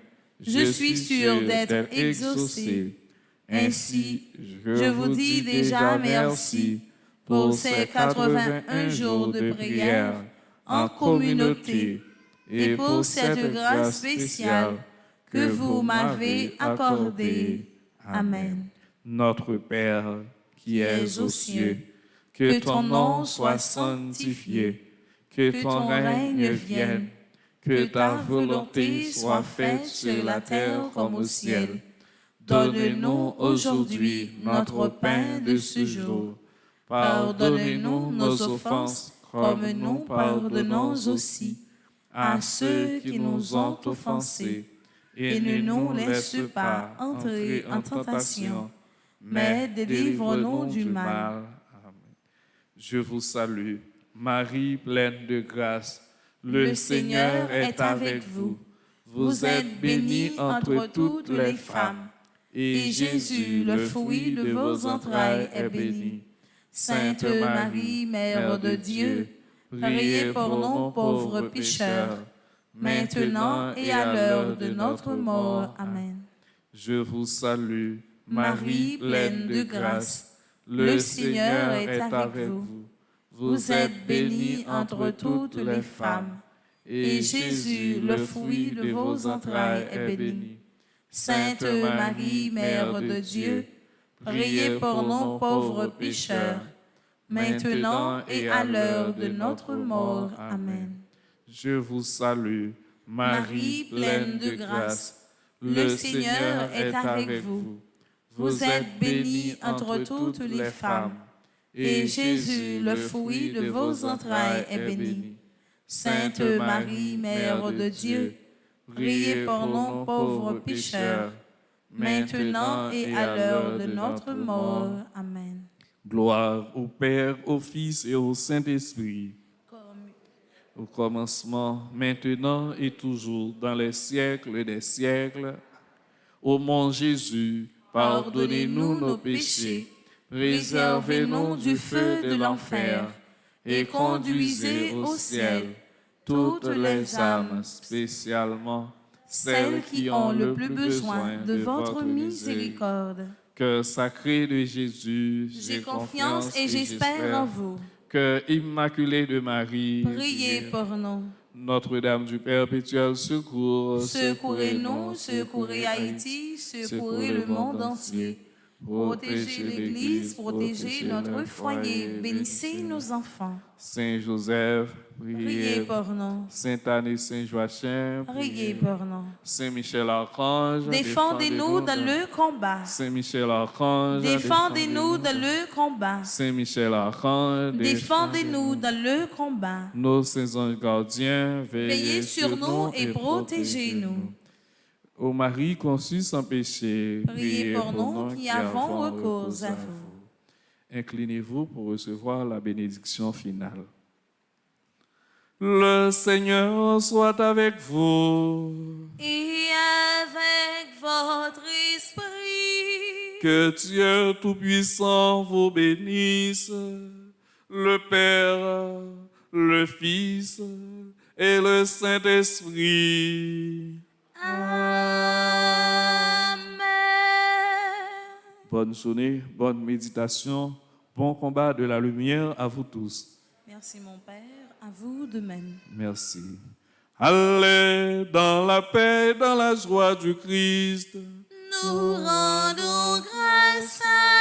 je suis sûr d'être exaucé. Ainsi, je vous dis déjà merci pour ces 81 jours de prière en communauté et pour cette grâce spéciale que vous m'avez accordée. Amen. Notre Père, qui es aux cieux, que ton nom soit sanctifié, que ton règne vienne, que ta volonté soit faite sur la terre comme au ciel. Donne-nous aujourd'hui notre pain de ce jour. Pardonne-nous nos offenses, comme nous pardonnons aussi à ceux qui nous ont offensés. Et ne nous laisse pas entrer en tentation, mais délivre-nous du mal. Amen. Je vous salue, Marie pleine de grâce. Le Seigneur est avec vous. Vous êtes bénie entre toutes les femmes, et Jésus, le fruit de vos entrailles, est béni. Sainte Marie, Mère de Dieu, priez pour nous pauvres pécheurs, maintenant et à l'heure de notre mort. Amen. Je vous salue, Marie pleine de grâce. Le Seigneur est avec vous. Vous êtes bénie entre toutes les femmes, et Jésus, le fruit de vos entrailles, est béni. Sainte Marie, Mère de Dieu, priez pour nous pauvres pécheurs, maintenant et à l'heure de notre mort. Amen. Je vous salue, Marie pleine de grâce. Le Seigneur est avec vous. Vous êtes bénie entre toutes les femmes, et Jésus, le fruit de vos entrailles, est béni. Sainte Marie, Mère de Dieu, priez pour nous pauvres pécheurs, maintenant et à l'heure de notre mort. Amen. Gloire au Père, au Fils et au Saint-Esprit, au commencement, maintenant et toujours, dans les siècles des siècles. Ô mon Jésus, pardonnez-nous nos péchés, préservez-nous du feu de l'enfer, et conduisez au ciel toutes les âmes, spécialement celles qui ont le plus besoin de votre miséricorde. Cœur sacré de Jésus, J'ai confiance et j'espère en vous. Cœur immaculé de Marie, Priez pour nous. Notre-Dame du Perpétuel secours, Secourez-nous, secourez Haïti, secourez le monde entier. Protégez l'Église, protégez notre foyer, bénissez nos enfants. Saint Joseph, Priez pour nous. Sainte Anne et Saint Joachim, Priez pour nous. Saint Michel Archange, Défendez-nous dans le combat. Saint Michel Archange, Défendez-nous dans le combat. Saint Michel Archange, Défendez-nous dans le combat. Nos saints anges gardiens, Veillez sur nous et protégez-nous. Ô Marie conçue sans péché, Priez pour nous qui avons recours à vous. Inclinez-vous pour recevoir la bénédiction finale. Le Seigneur soit avec vous. Et avec votre esprit. Que Dieu Tout-Puissant vous bénisse, le Père, le Fils et le Saint-Esprit. Amen. Bonne journée, bonne méditation, bon combat de la lumière à vous tous. Merci mon Père, à vous de même. Merci. Allez dans la paix, dans la joie du Christ. Nous rendons grâce à